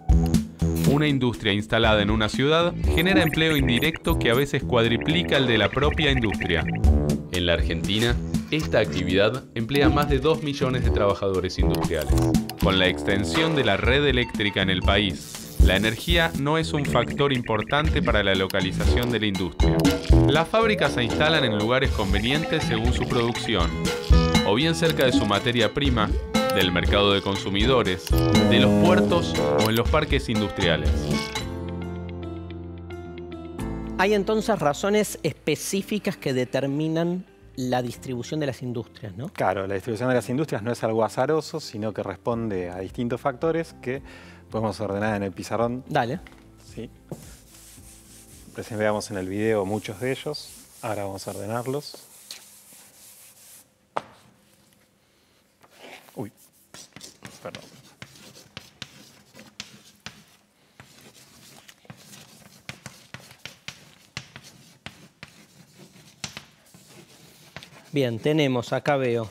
Una industria instalada en una ciudad genera empleo indirecto que a veces cuadriplica el de la propia industria. En la Argentina, esta actividad emplea más de 2 millones de trabajadores industriales. Con la extensión de la red eléctrica en el país, la energía no es un factor importante para la localización de la industria. Las fábricas se instalan en lugares convenientes según su producción, o bien cerca de su materia prima, del mercado de consumidores, de los puertos o en los parques industriales. Hay entonces razones específicas que determinan la distribución de las industrias, ¿no? Claro, la distribución de las industrias no es algo azaroso, sino que responde a distintos factores que podemos ordenar en el pizarrón. Dale. Sí. Recién veamos en el video muchos de ellos. Ahora vamos a ordenarlos. Uy, perdón. Bien, tenemos, acá veo,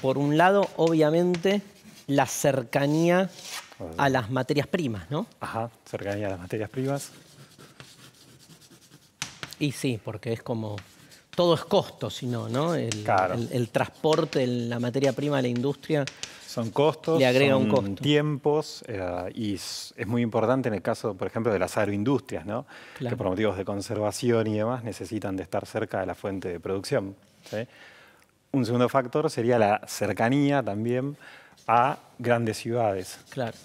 por un lado, obviamente, la cercanía a las materias primas, ¿no? Ajá, cercanía a las materias primas. Y sí, porque es como, todo es costo, si no, ¿no? El transporte, la materia prima a la industria. Son costos, le agrega son un costo. Tiempos, y es muy importante en el caso, por ejemplo, de las agroindustrias, ¿no? Claro. Que por motivos de conservación y demás necesitan de estar cerca de la fuente de producción, ¿sí? Un segundo factor sería la cercanía también a grandes ciudades. Claro.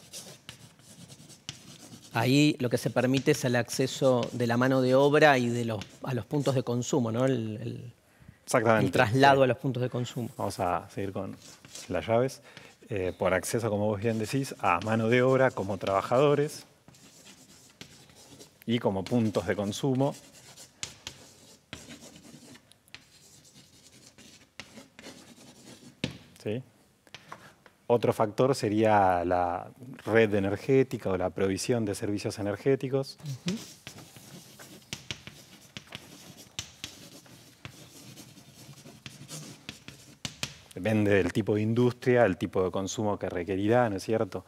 Ahí lo que se permite es el acceso de la mano de obra y a los puntos de consumo, ¿no? Exactamente. El traslado a los puntos de consumo. Vamos a seguir con las llaves. Por acceso, como vos bien decís, a mano de obra como trabajadores y como puntos de consumo. ¿Sí? Otro factor sería la red energética o la provisión de servicios energéticos. Depende del tipo de industria, el tipo de consumo que requerirá, ¿no es cierto?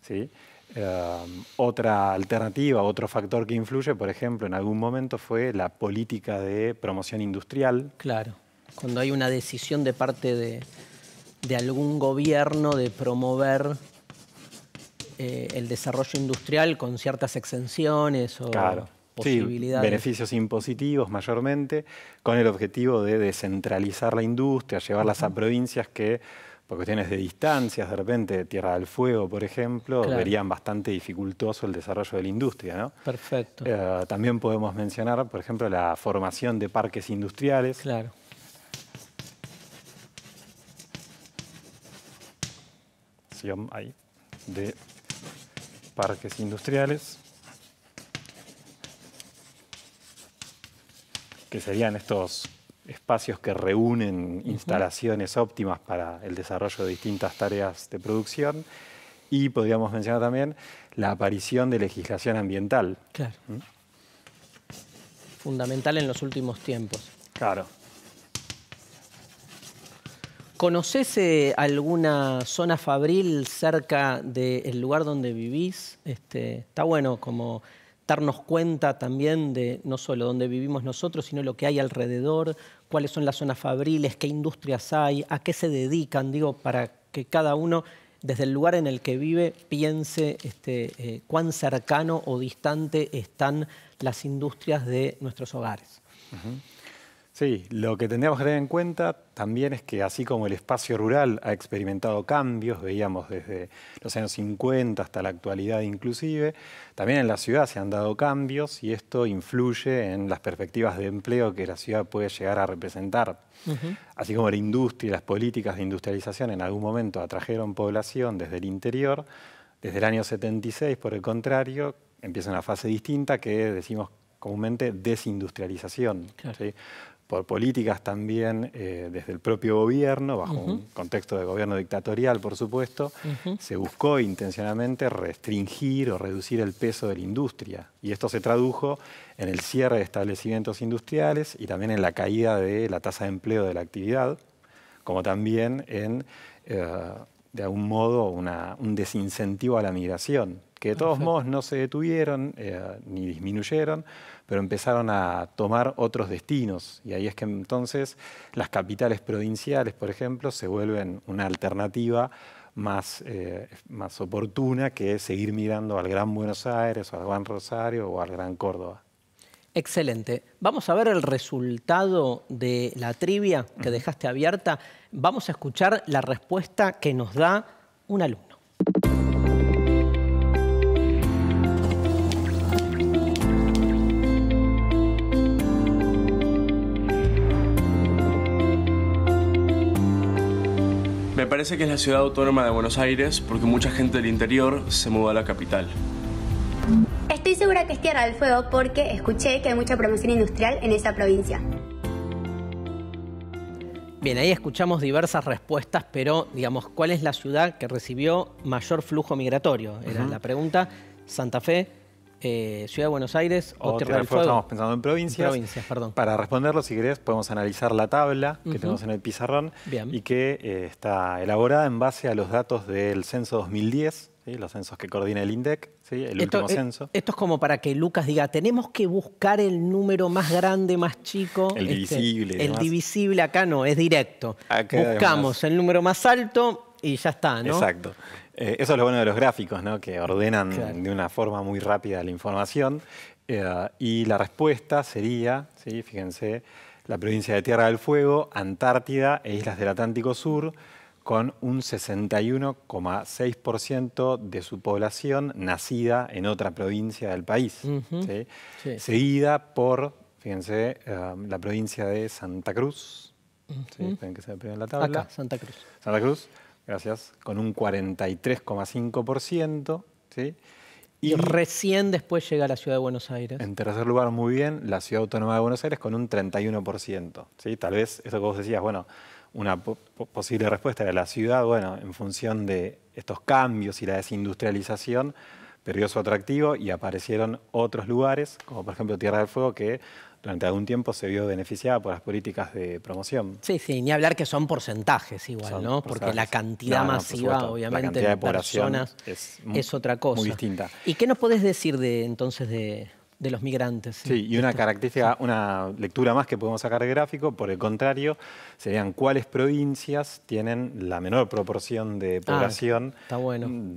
¿Sí? Otra alternativa, otro factor que influye, por ejemplo, en algún momento fue la política de promoción industrial. Claro, cuando hay una decisión de parte de algún gobierno de promover el desarrollo industrial con ciertas exenciones o posibilidades. Sí, beneficios impositivos mayormente, con el objetivo de descentralizar la industria, llevarlas a provincias que por cuestiones de distancias, de repente Tierra del Fuego, por ejemplo, verían bastante dificultoso el desarrollo de la industria, ¿no? Perfecto. También podemos mencionar, por ejemplo, la formación de parques industriales. Claro. Ahí, de parques industriales, que serían estos espacios que reúnen instalaciones óptimas para el desarrollo de distintas tareas de producción. Y podríamos mencionar también la aparición de legislación ambiental. Claro. Fundamental en los últimos tiempos. Claro. ¿Conocés alguna zona fabril cerca del lugar donde vivís? Está bueno como darnos cuenta también de no solo dónde vivimos nosotros, sino lo que hay alrededor, cuáles son las zonas fabriles, qué industrias hay, a qué se dedican, digo, para que cada uno, desde el lugar en el que vive, piense cuán cercano o distante están las industrias de nuestros hogares. Sí, lo que tendríamos que tener en cuenta también es que así como el espacio rural ha experimentado cambios, veíamos desde los años 50 hasta la actualidad inclusive, también en la ciudad se han dado cambios y esto influye en las perspectivas de empleo que la ciudad puede llegar a representar. Así como la industria y las políticas de industrialización en algún momento atrajeron población desde el interior, desde el año 76, por el contrario, empieza una fase distinta que decimos comúnmente desindustrialización. Claro. ¿Sí? Por políticas también desde el propio gobierno, bajo un contexto de gobierno dictatorial, por supuesto, se buscó intencionalmente restringir o reducir el peso de la industria. Y esto se tradujo en el cierre de establecimientos industriales y también en la caída de la tasa de empleo de la actividad, como también en, de algún modo, un desincentivo a la migración, que de todos modos no se detuvieron ni disminuyeron, pero empezaron a tomar otros destinos. Y ahí es que entonces las capitales provinciales, por ejemplo, se vuelven una alternativa más oportuna que seguir mirando al Gran Buenos Aires, o al Gran Rosario o al Gran Córdoba. Excelente. Vamos a ver el resultado de la trivia que dejaste abierta. Vamos a escuchar la respuesta que nos da un alumno. Me parece que es la ciudad autónoma de Buenos Aires porque mucha gente del interior se mudó a la capital. Estoy segura que es Tierra del Fuego porque escuché que hay mucha promoción industrial en esa provincia. Bien, ahí escuchamos diversas respuestas, pero digamos, ¿cuál es la ciudad que recibió mayor flujo migratorio? Era la pregunta. Santa Fe, Ciudad de Buenos Aires o Tierra del Fuego. Estamos pensando en provincias. Provincias, perdón. Para responderlo, si querés, podemos analizar la tabla que tenemos en el pizarrón. Bien. Y que está elaborada en base a los datos del censo 2010, ¿sí? Los censos que coordina el INDEC, ¿sí? El último censo. Esto es como para que Lucas diga, tenemos que buscar el número más grande, más chico. El divisible. El divisible acá no, es directo. Acá buscamos el número más alto y ya está, ¿no? Exacto. Eso es lo bueno de los gráficos, ¿no? Que ordenan de una forma muy rápida la información. Y la respuesta sería, ¿sí? Fíjense, la provincia de Tierra del Fuego, Antártida e Islas del Atlántico Sur, con un 61,6% de su población nacida en otra provincia del país. ¿Sí? Sí. Seguida por, fíjense, la provincia de Santa Cruz. ¿Sí? Esperen que se me pegue en la tabla. Acá, Santa Cruz. Santa Cruz, gracias, con un 43,5%. ¿Sí? Y recién después llega la Ciudad de Buenos Aires. En tercer lugar, muy bien, la Ciudad Autónoma de Buenos Aires con un 31%. ¿Sí? Tal vez eso que vos decías, bueno, una posible respuesta era la ciudad, bueno, en función de estos cambios y la desindustrialización, perdió su atractivo y aparecieron otros lugares, como por ejemplo Tierra del Fuego, que durante algún tiempo se vio beneficiada por las políticas de promoción. Sí, sí, ni hablar que son porcentajes igual, ¿no? Porque la cantidad masiva, obviamente, de personas es otra cosa. Muy distinta. ¿Y qué nos podés decir entonces de los migrantes? Sí, y una característica, una lectura más que podemos sacar del gráfico, por el contrario, serían cuáles provincias tienen la menor proporción de población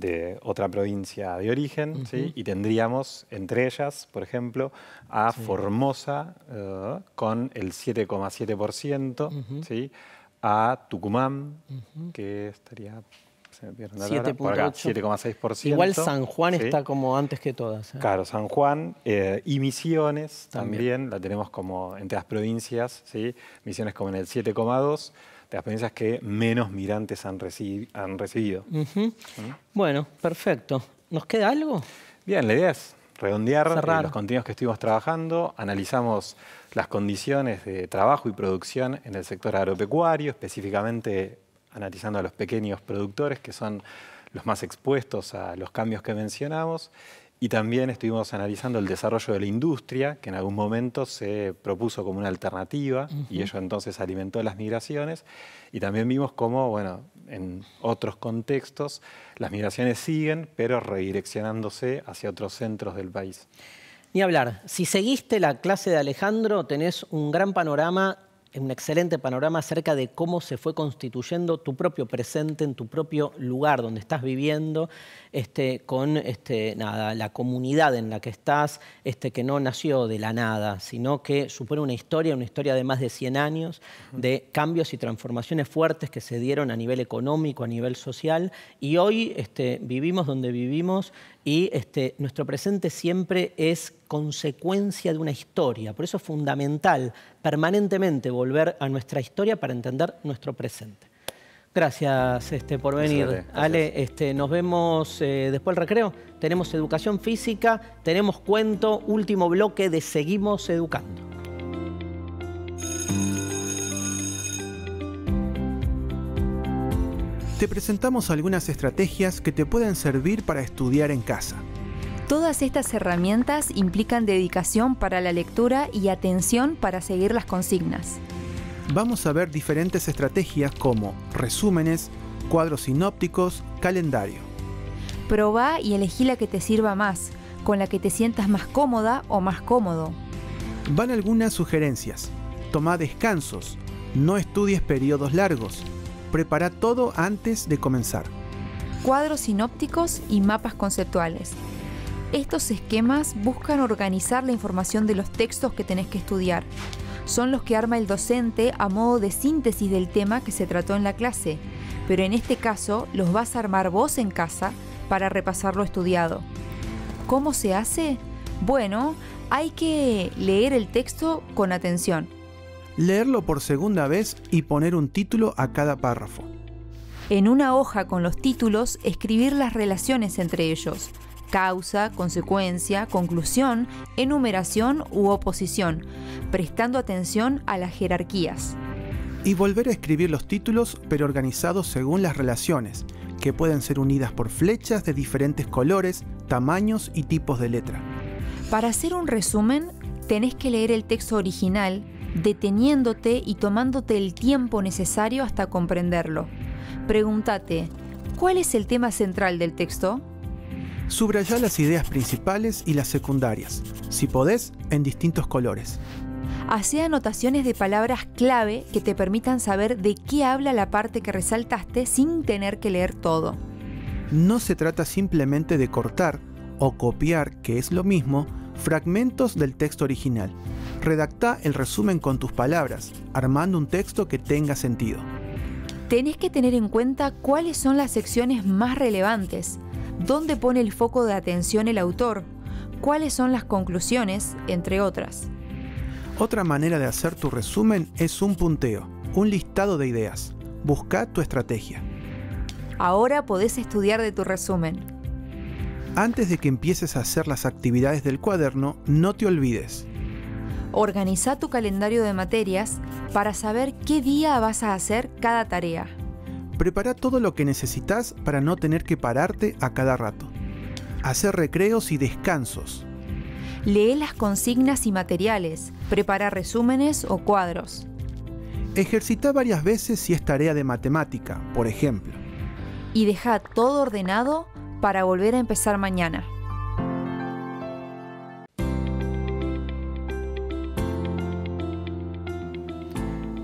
de otra provincia de origen, ¿sí? Y tendríamos entre ellas, por ejemplo, a Formosa con el 7,7%, ¿sí? a Tucumán, que estaría... 7,6%. Igual San Juan ¿sí? está como antes que todas. Claro, San Juan y Misiones también la tenemos como entre las provincias, ¿sí? Misiones como en el 7,2%, de las provincias que menos migrantes han recibido. Bueno, perfecto. ¿Nos queda algo? Bien, la idea es redondear los contenidos que estuvimos trabajando. Analizamos las condiciones de trabajo y producción en el sector agropecuario, específicamente analizando a los pequeños productores, que son los más expuestos a los cambios que mencionamos. Y también estuvimos analizando el desarrollo de la industria, que en algún momento se propuso como una alternativa, y ello entonces alimentó las migraciones. Y también vimos cómo, bueno, en otros contextos, las migraciones siguen, pero redireccionándose hacia otros centros del país. Ni hablar. Si seguiste la clase de Alejandro, tenés un gran panorama, un excelente panorama acerca de cómo se fue constituyendo tu propio presente en tu propio lugar donde estás viviendo, con la comunidad en la que estás, que no nació de la nada, sino que supone una historia de más de 100 años, de cambios y transformaciones fuertes que se dieron a nivel económico, a nivel social, y hoy vivimos donde vivimos y nuestro presente siempre es consecuencia de una historia. Por eso es fundamental permanentemente volver a nuestra historia para entender nuestro presente. Gracias por venir. Gracias. Ale, nos vemos después del recreo. Tenemos educación física, tenemos cuento, último bloque de Seguimos Educando. Te presentamos algunas estrategias que te pueden servir para estudiar en casa. Todas estas herramientas implican dedicación para la lectura y atención para seguir las consignas. Vamos a ver diferentes estrategias como resúmenes, cuadros sinópticos, calendario. Probá y elegí la que te sirva más, con la que te sientas más cómoda o más cómodo. Van algunas sugerencias. Toma descansos, no estudies periodos largos. Prepara todo antes de comenzar. Cuadros sinópticos y mapas conceptuales. Estos esquemas buscan organizar la información de los textos que tenés que estudiar. Son los que arma el docente a modo de síntesis del tema que se trató en la clase, pero en este caso los vas a armar vos en casa para repasar lo estudiado. ¿Cómo se hace? Bueno, hay que leer el texto con atención. Leerlo por segunda vez y poner un título a cada párrafo. En una hoja con los títulos, escribir las relaciones entre ellos. Causa, consecuencia, conclusión, enumeración u oposición, prestando atención a las jerarquías. Y volver a escribir los títulos, pero organizados según las relaciones, que pueden ser unidas por flechas de diferentes colores, tamaños y tipos de letra. Para hacer un resumen, tenés que leer el texto original, deteniéndote y tomándote el tiempo necesario hasta comprenderlo. Pregúntate, ¿cuál es el tema central del texto? Subrayá las ideas principales y las secundarias, si podés, en distintos colores. Hacé anotaciones de palabras clave que te permitan saber de qué habla la parte que resaltaste sin tener que leer todo. No se trata simplemente de cortar o copiar, que es lo mismo, fragmentos del texto original. Redactá el resumen con tus palabras, armando un texto que tenga sentido. Tenés que tener en cuenta cuáles son las secciones más relevantes, dónde pone el foco de atención el autor, cuáles son las conclusiones, entre otras. Otra manera de hacer tu resumen es un punteo, un listado de ideas. Busca tu estrategia. Ahora podés estudiar de tu resumen. Antes de que empieces a hacer las actividades del cuaderno, no te olvides. Organiza tu calendario de materias para saber qué día vas a hacer cada tarea. Prepara todo lo que necesitas para no tener que pararte a cada rato. Hacer recreos y descansos. Lee las consignas y materiales. Prepara resúmenes o cuadros. Ejercita varias veces si es tarea de matemática, por ejemplo. Y deja todo ordenado para volver a empezar mañana.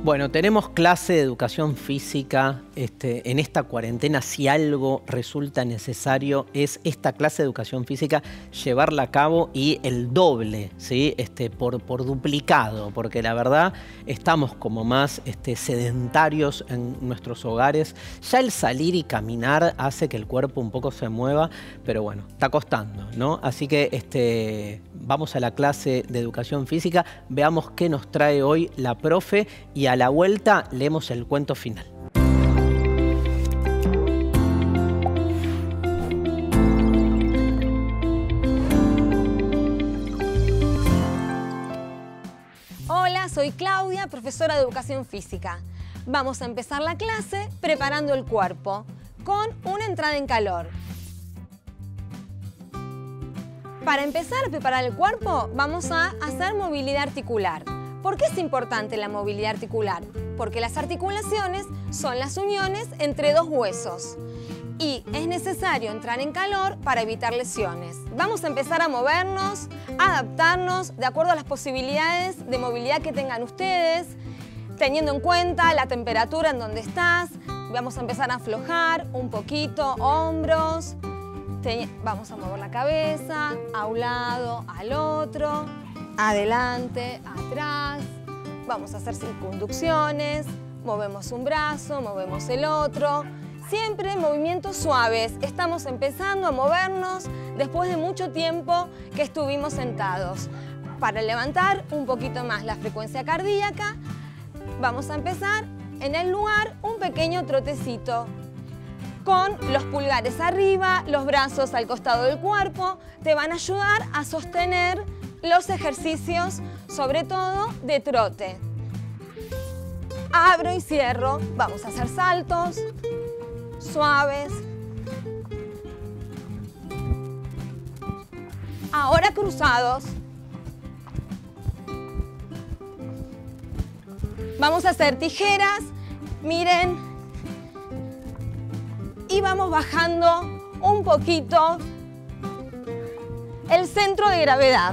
Bueno, tenemos clase de educación física. En esta cuarentena, si algo resulta necesario, es esta clase de educación física llevarla a cabo y el doble, ¿sí? Por duplicado, porque la verdad estamos como más sedentarios en nuestros hogares. Ya el salir y caminar hace que el cuerpo un poco se mueva, pero bueno, está costando, ¿no? Así que vamos a la clase de educación física, veamos qué nos trae hoy la profe y a la vuelta leemos el cuento final. Hola, soy Claudia, profesora de educación física. Vamos a empezar la clase preparando el cuerpo con una entrada en calor. Para empezar a preparar el cuerpo, vamos a hacer movilidad articular. ¿Por qué es importante la movilidad articular? Porque las articulaciones son las uniones entre dos huesos y es necesario entrar en calor para evitar lesiones. Vamos a empezar a movernos, a adaptarnos de acuerdo a las posibilidades de movilidad que tengan ustedes, teniendo en cuenta la temperatura en donde estás. Vamos a empezar a aflojar un poquito, hombros. Vamos a mover la cabeza a un lado, al otro, adelante, atrás. Vamos a hacer circunducciones, movemos un brazo, movemos el otro. Siempre movimientos suaves. Estamos empezando a movernos después de mucho tiempo que estuvimos sentados. Para levantar un poquito más la frecuencia cardíaca, vamos a empezar en el lugar un pequeño trotecito. Con los pulgares arriba, los brazos al costado del cuerpo, te van a ayudar a sostener los ejercicios, sobre todo de trote. Abro y cierro, vamos a hacer saltos suaves. Ahora cruzados. Vamos a hacer tijeras, miren. Y vamos bajando un poquito el centro de gravedad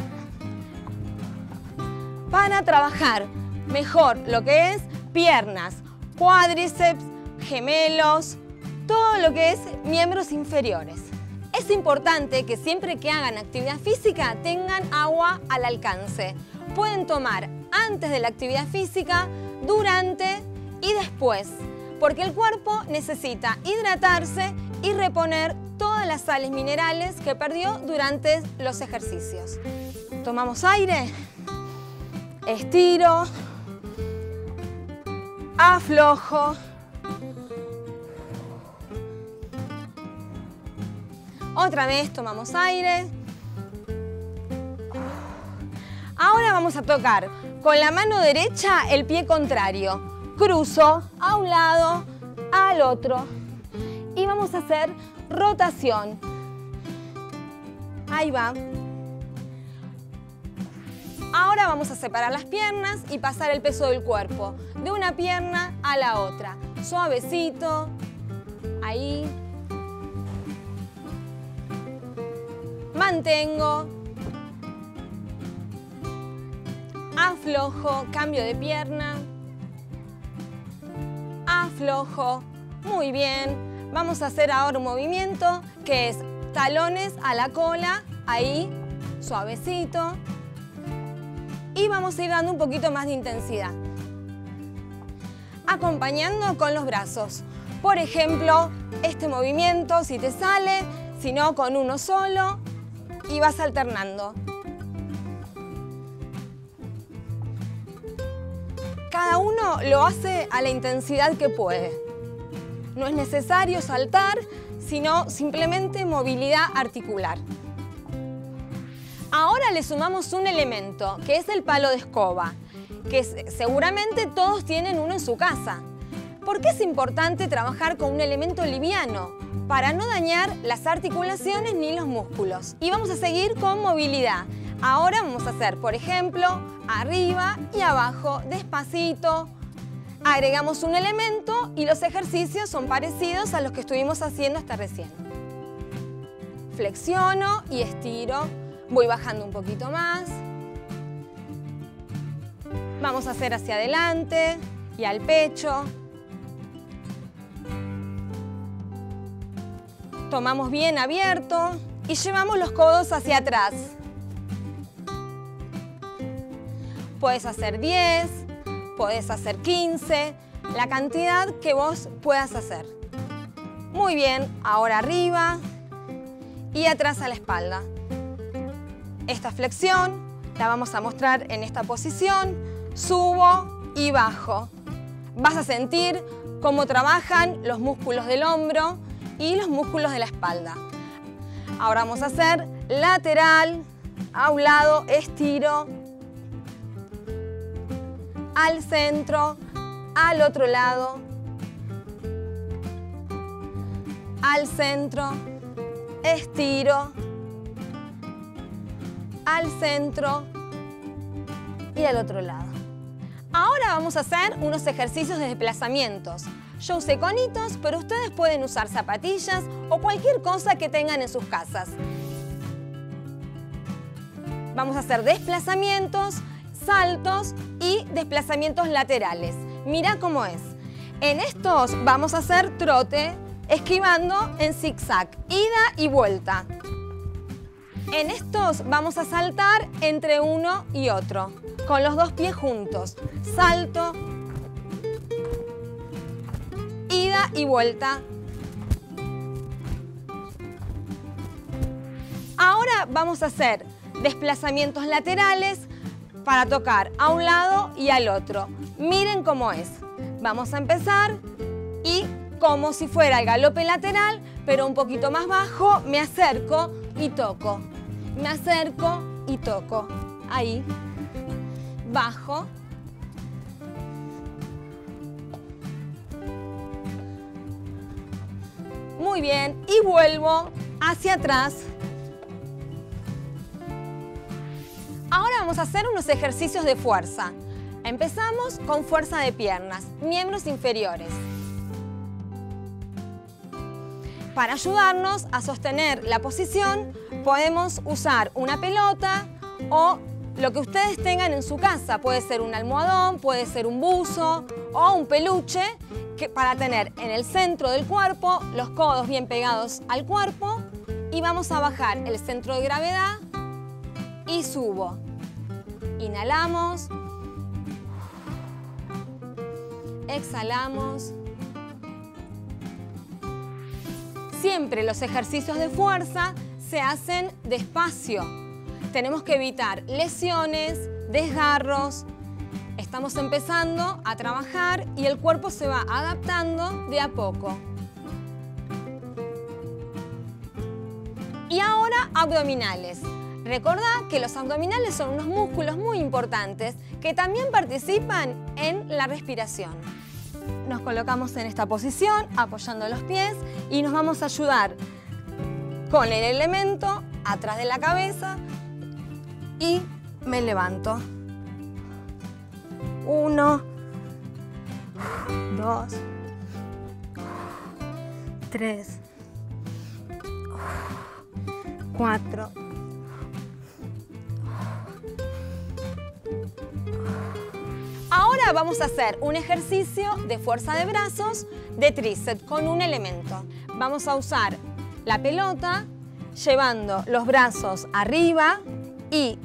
para trabajar mejor lo que es piernas, cuádriceps, gemelos, todo lo que es miembros inferiores. Es importante que siempre que hagan actividad física tengan agua al alcance. Pueden tomar antes de la actividad física, durante y después, porque el cuerpo necesita hidratarse y reponer todas las sales minerales que perdió durante los ejercicios. Tomamos aire, estiro, aflojo. Otra vez tomamos aire. Ahora vamos a tocar con la mano derecha el pie contrario. Cruzo a un lado, al otro. Y vamos a hacer rotación. Ahí va. Ahora vamos a separar las piernas y pasar el peso del cuerpo de una pierna a la otra. Suavecito. Ahí. Mantengo. Aflojo, cambio de pierna. Aflojo. Muy bien. Vamos a hacer ahora un movimiento que es talones a la cola. Ahí, suavecito. Y vamos a ir dando un poquito más de intensidad. Acompañando con los brazos. Por ejemplo, este movimiento, si te sale, si no, con uno solo. Y vas alternando. Cada uno lo hace a la intensidad que puede. No es necesario saltar, sino simplemente movilidad articular. Ahora le sumamos un elemento, que es el palo de escoba, que seguramente todos tienen uno en su casa. ¿Por qué es importante trabajar con un elemento liviano? Para no dañar las articulaciones ni los músculos. Y vamos a seguir con movilidad. Ahora vamos a hacer, por ejemplo, arriba y abajo, despacito. Agregamos un elemento y los ejercicios son parecidos a los que estuvimos haciendo hasta recién. Flexiono y estiro. Voy bajando un poquito más. Vamos a hacer hacia adelante. y al pecho. Tomamos bien abierto y llevamos los codos hacia atrás. Puedes hacer 10, puedes hacer 15, la cantidad que vos puedas hacer. Muy bien, ahora arriba y atrás a la espalda. Esta flexión la vamos a mostrar en esta posición. Subo y bajo. Vas a sentir cómo trabajan los músculos del hombro y los músculos de la espalda. Ahora vamos a hacer lateral, a un lado, estiro, al centro, al otro lado, al centro, estiro, al centro y al otro lado. Ahora vamos a hacer unos ejercicios de desplazamientos. Yo usé conitos, pero ustedes pueden usar zapatillas o cualquier cosa que tengan en sus casas. Vamos a hacer desplazamientos, saltos y desplazamientos laterales. Mira cómo es. En estos vamos a hacer trote, esquivando en zigzag, ida y vuelta. En estos vamos a saltar entre uno y otro, con los dos pies juntos. Salto, ida y vuelta. Ahora vamos a hacer desplazamientos laterales para tocar a un lado y al otro. Miren cómo es. Vamos a empezar y como si fuera el galope lateral, pero un poquito más bajo, me acerco y toco. Me acerco y toco. Ahí. Bajo. Muy bien. Y vuelvo hacia atrás. Ahora vamos a hacer unos ejercicios de fuerza. Empezamos con fuerza de piernas, miembros inferiores. Para ayudarnos a sostener la posición, podemos usar una pelota o lo que ustedes tengan en su casa. Puede ser un almohadón, puede ser un buzo o un peluche para tener en el centro del cuerpo, los codos bien pegados al cuerpo, y vamos a bajar el centro de gravedad y subo. Inhalamos. Exhalamos. Siempre los ejercicios de fuerza se hacen despacio. Tenemos que evitar lesiones, desgarros. Estamos empezando a trabajar y el cuerpo se va adaptando de a poco. Y ahora abdominales. Recordá que los abdominales son unos músculos muy importantes que también participan en la respiración. Nos colocamos en esta posición, apoyando los pies, y nos vamos a ayudar con el elemento atrás de la cabeza y me levanto. 1, 2, 3, 4. Ahora vamos a hacer un ejercicio de fuerza de brazos de tríceps con un elemento. Vamos a usar la pelota llevando los brazos arriba y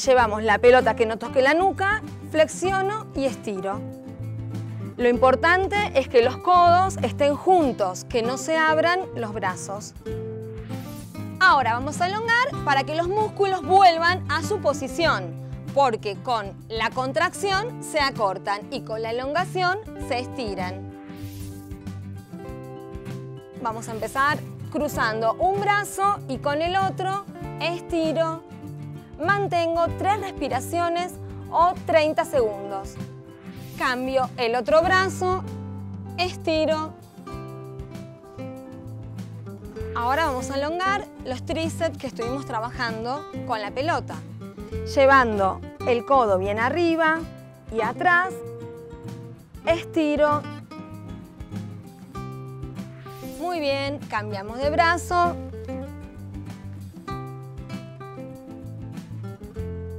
llevamos la pelota que no toque la nuca, flexiono y estiro. Lo importante es que los codos estén juntos, que no se abran los brazos. Ahora vamos a elongar para que los músculos vuelvan a su posición, porque con la contracción se acortan y con la elongación se estiran. Vamos a empezar cruzando un brazo y con el otro estiro. Mantengo 3 respiraciones o 30 segundos. Cambio el otro brazo, estiro. Ahora vamos a elongar los tríceps que estuvimos trabajando con la pelota, llevando el codo bien arriba y atrás, estiro. Muy bien, cambiamos de brazo.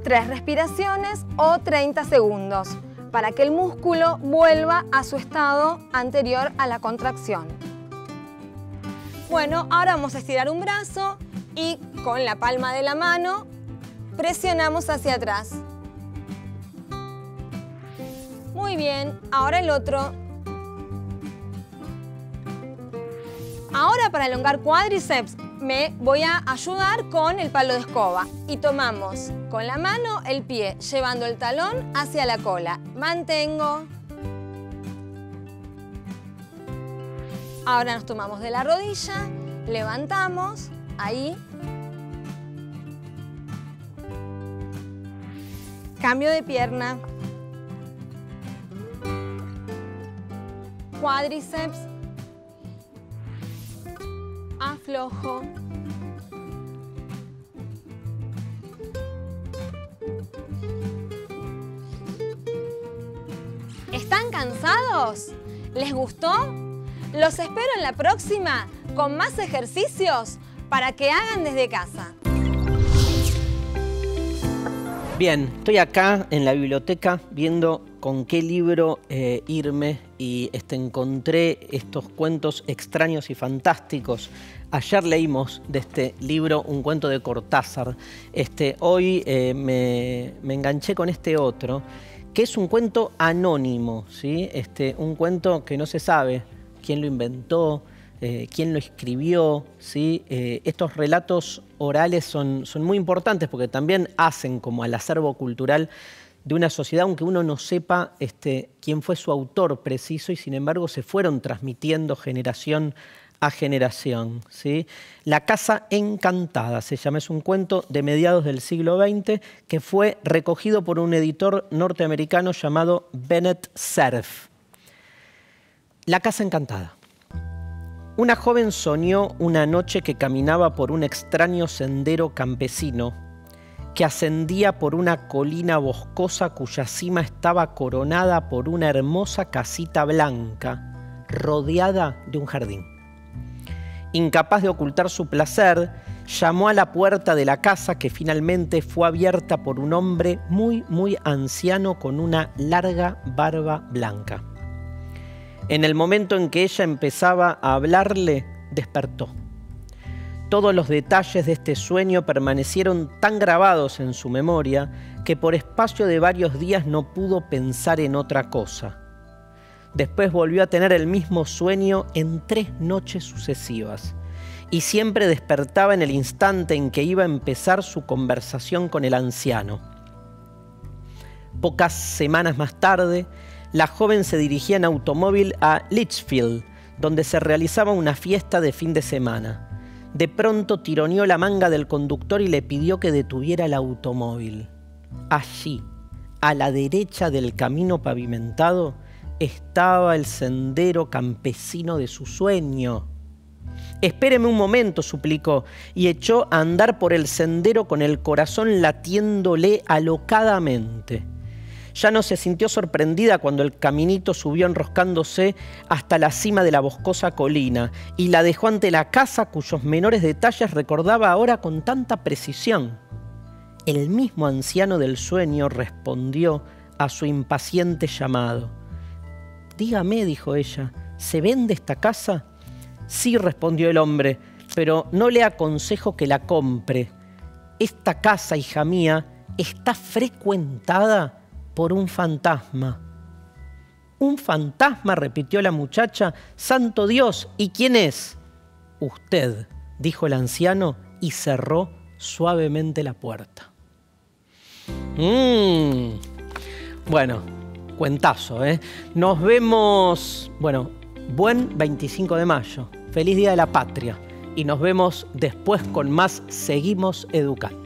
3 respiraciones o 30 segundos. para que el músculo vuelva a su estado anterior a la contracción. Bueno, ahora vamos a estirar un brazo y con la palma de la mano presionamos hacia atrás. Muy bien, ahora el otro. Ahora para elongar cuádriceps me voy a ayudar con el palo de escoba y tomamos con la mano el pie, llevando el talón hacia la cola. Mantengo. Ahora nos tomamos de la rodilla, levantamos, ahí. Cambio de pierna. Cuádriceps. Aflojo. ¿Están cansados? ¿Les gustó? Los espero en la próxima con más ejercicios para que hagan desde casa. Bien, estoy acá en la biblioteca viendo con qué libro irme y encontré estos cuentos extraños y fantásticos. Ayer leímos de este libro un cuento de Cortázar. Hoy me enganché con este otro, que es un cuento anónimo, ¿sí? Un cuento que no se sabe quién lo inventó, quién lo escribió, ¿sí? Estos relatos orales son muy importantes porque también hacen como al acervo cultural de una sociedad, aunque uno no sepa quién fue su autor preciso, y sin embargo se fueron transmitiendo generación a generación, ¿sí? La Casa Encantada se llama, es un cuento de mediados del siglo XX que fue recogido por un editor norteamericano llamado Bennett Cerf. La Casa Encantada. Una joven soñó una noche que caminaba por un extraño sendero campesino que ascendía por una colina boscosa cuya cima estaba coronada por una hermosa casita blanca rodeada de un jardín. Incapaz de ocultar su placer, llamó a la puerta de la casa, que finalmente fue abierta por un hombre muy anciano con una larga barba blanca. En el momento en que ella empezaba a hablarle, despertó. Todos los detalles de este sueño permanecieron tan grabados en su memoria que por espacio de varios días no pudo pensar en otra cosa. Después volvió a tener el mismo sueño en 3 noches sucesivas y siempre despertaba en el instante en que iba a empezar su conversación con el anciano. Pocas semanas más tarde, la joven se dirigía en automóvil a Litchfield, donde se realizaba una fiesta de fin de semana. De pronto tironeó la manga del conductor y le pidió que detuviera el automóvil. Allí, a la derecha del camino pavimentado, estaba el sendero campesino de su sueño. «Espéreme un momento», suplicó, y echó a andar por el sendero con el corazón latiéndole alocadamente. Ya no se sintió sorprendida cuando el caminito subió enroscándose hasta la cima de la boscosa colina y la dejó ante la casa cuyos menores detalles recordaba ahora con tanta precisión. El mismo anciano del sueño respondió a su impaciente llamado. «Dígame», dijo ella, ¿se vende esta casa?» «Sí», respondió el hombre, «pero no le aconsejo que la compre. Esta casa, hija mía, está frecuentada por un fantasma». «¿Un fantasma?», repitió la muchacha. «¡Santo Dios! ¿Y quién es?» «Usted», dijo el anciano y cerró suavemente la puerta. Bueno, cuentazo, ¿eh? Nos vemos, buen 25 de mayo. Feliz Día de la Patria. Y nos vemos después con más Seguimos Educando.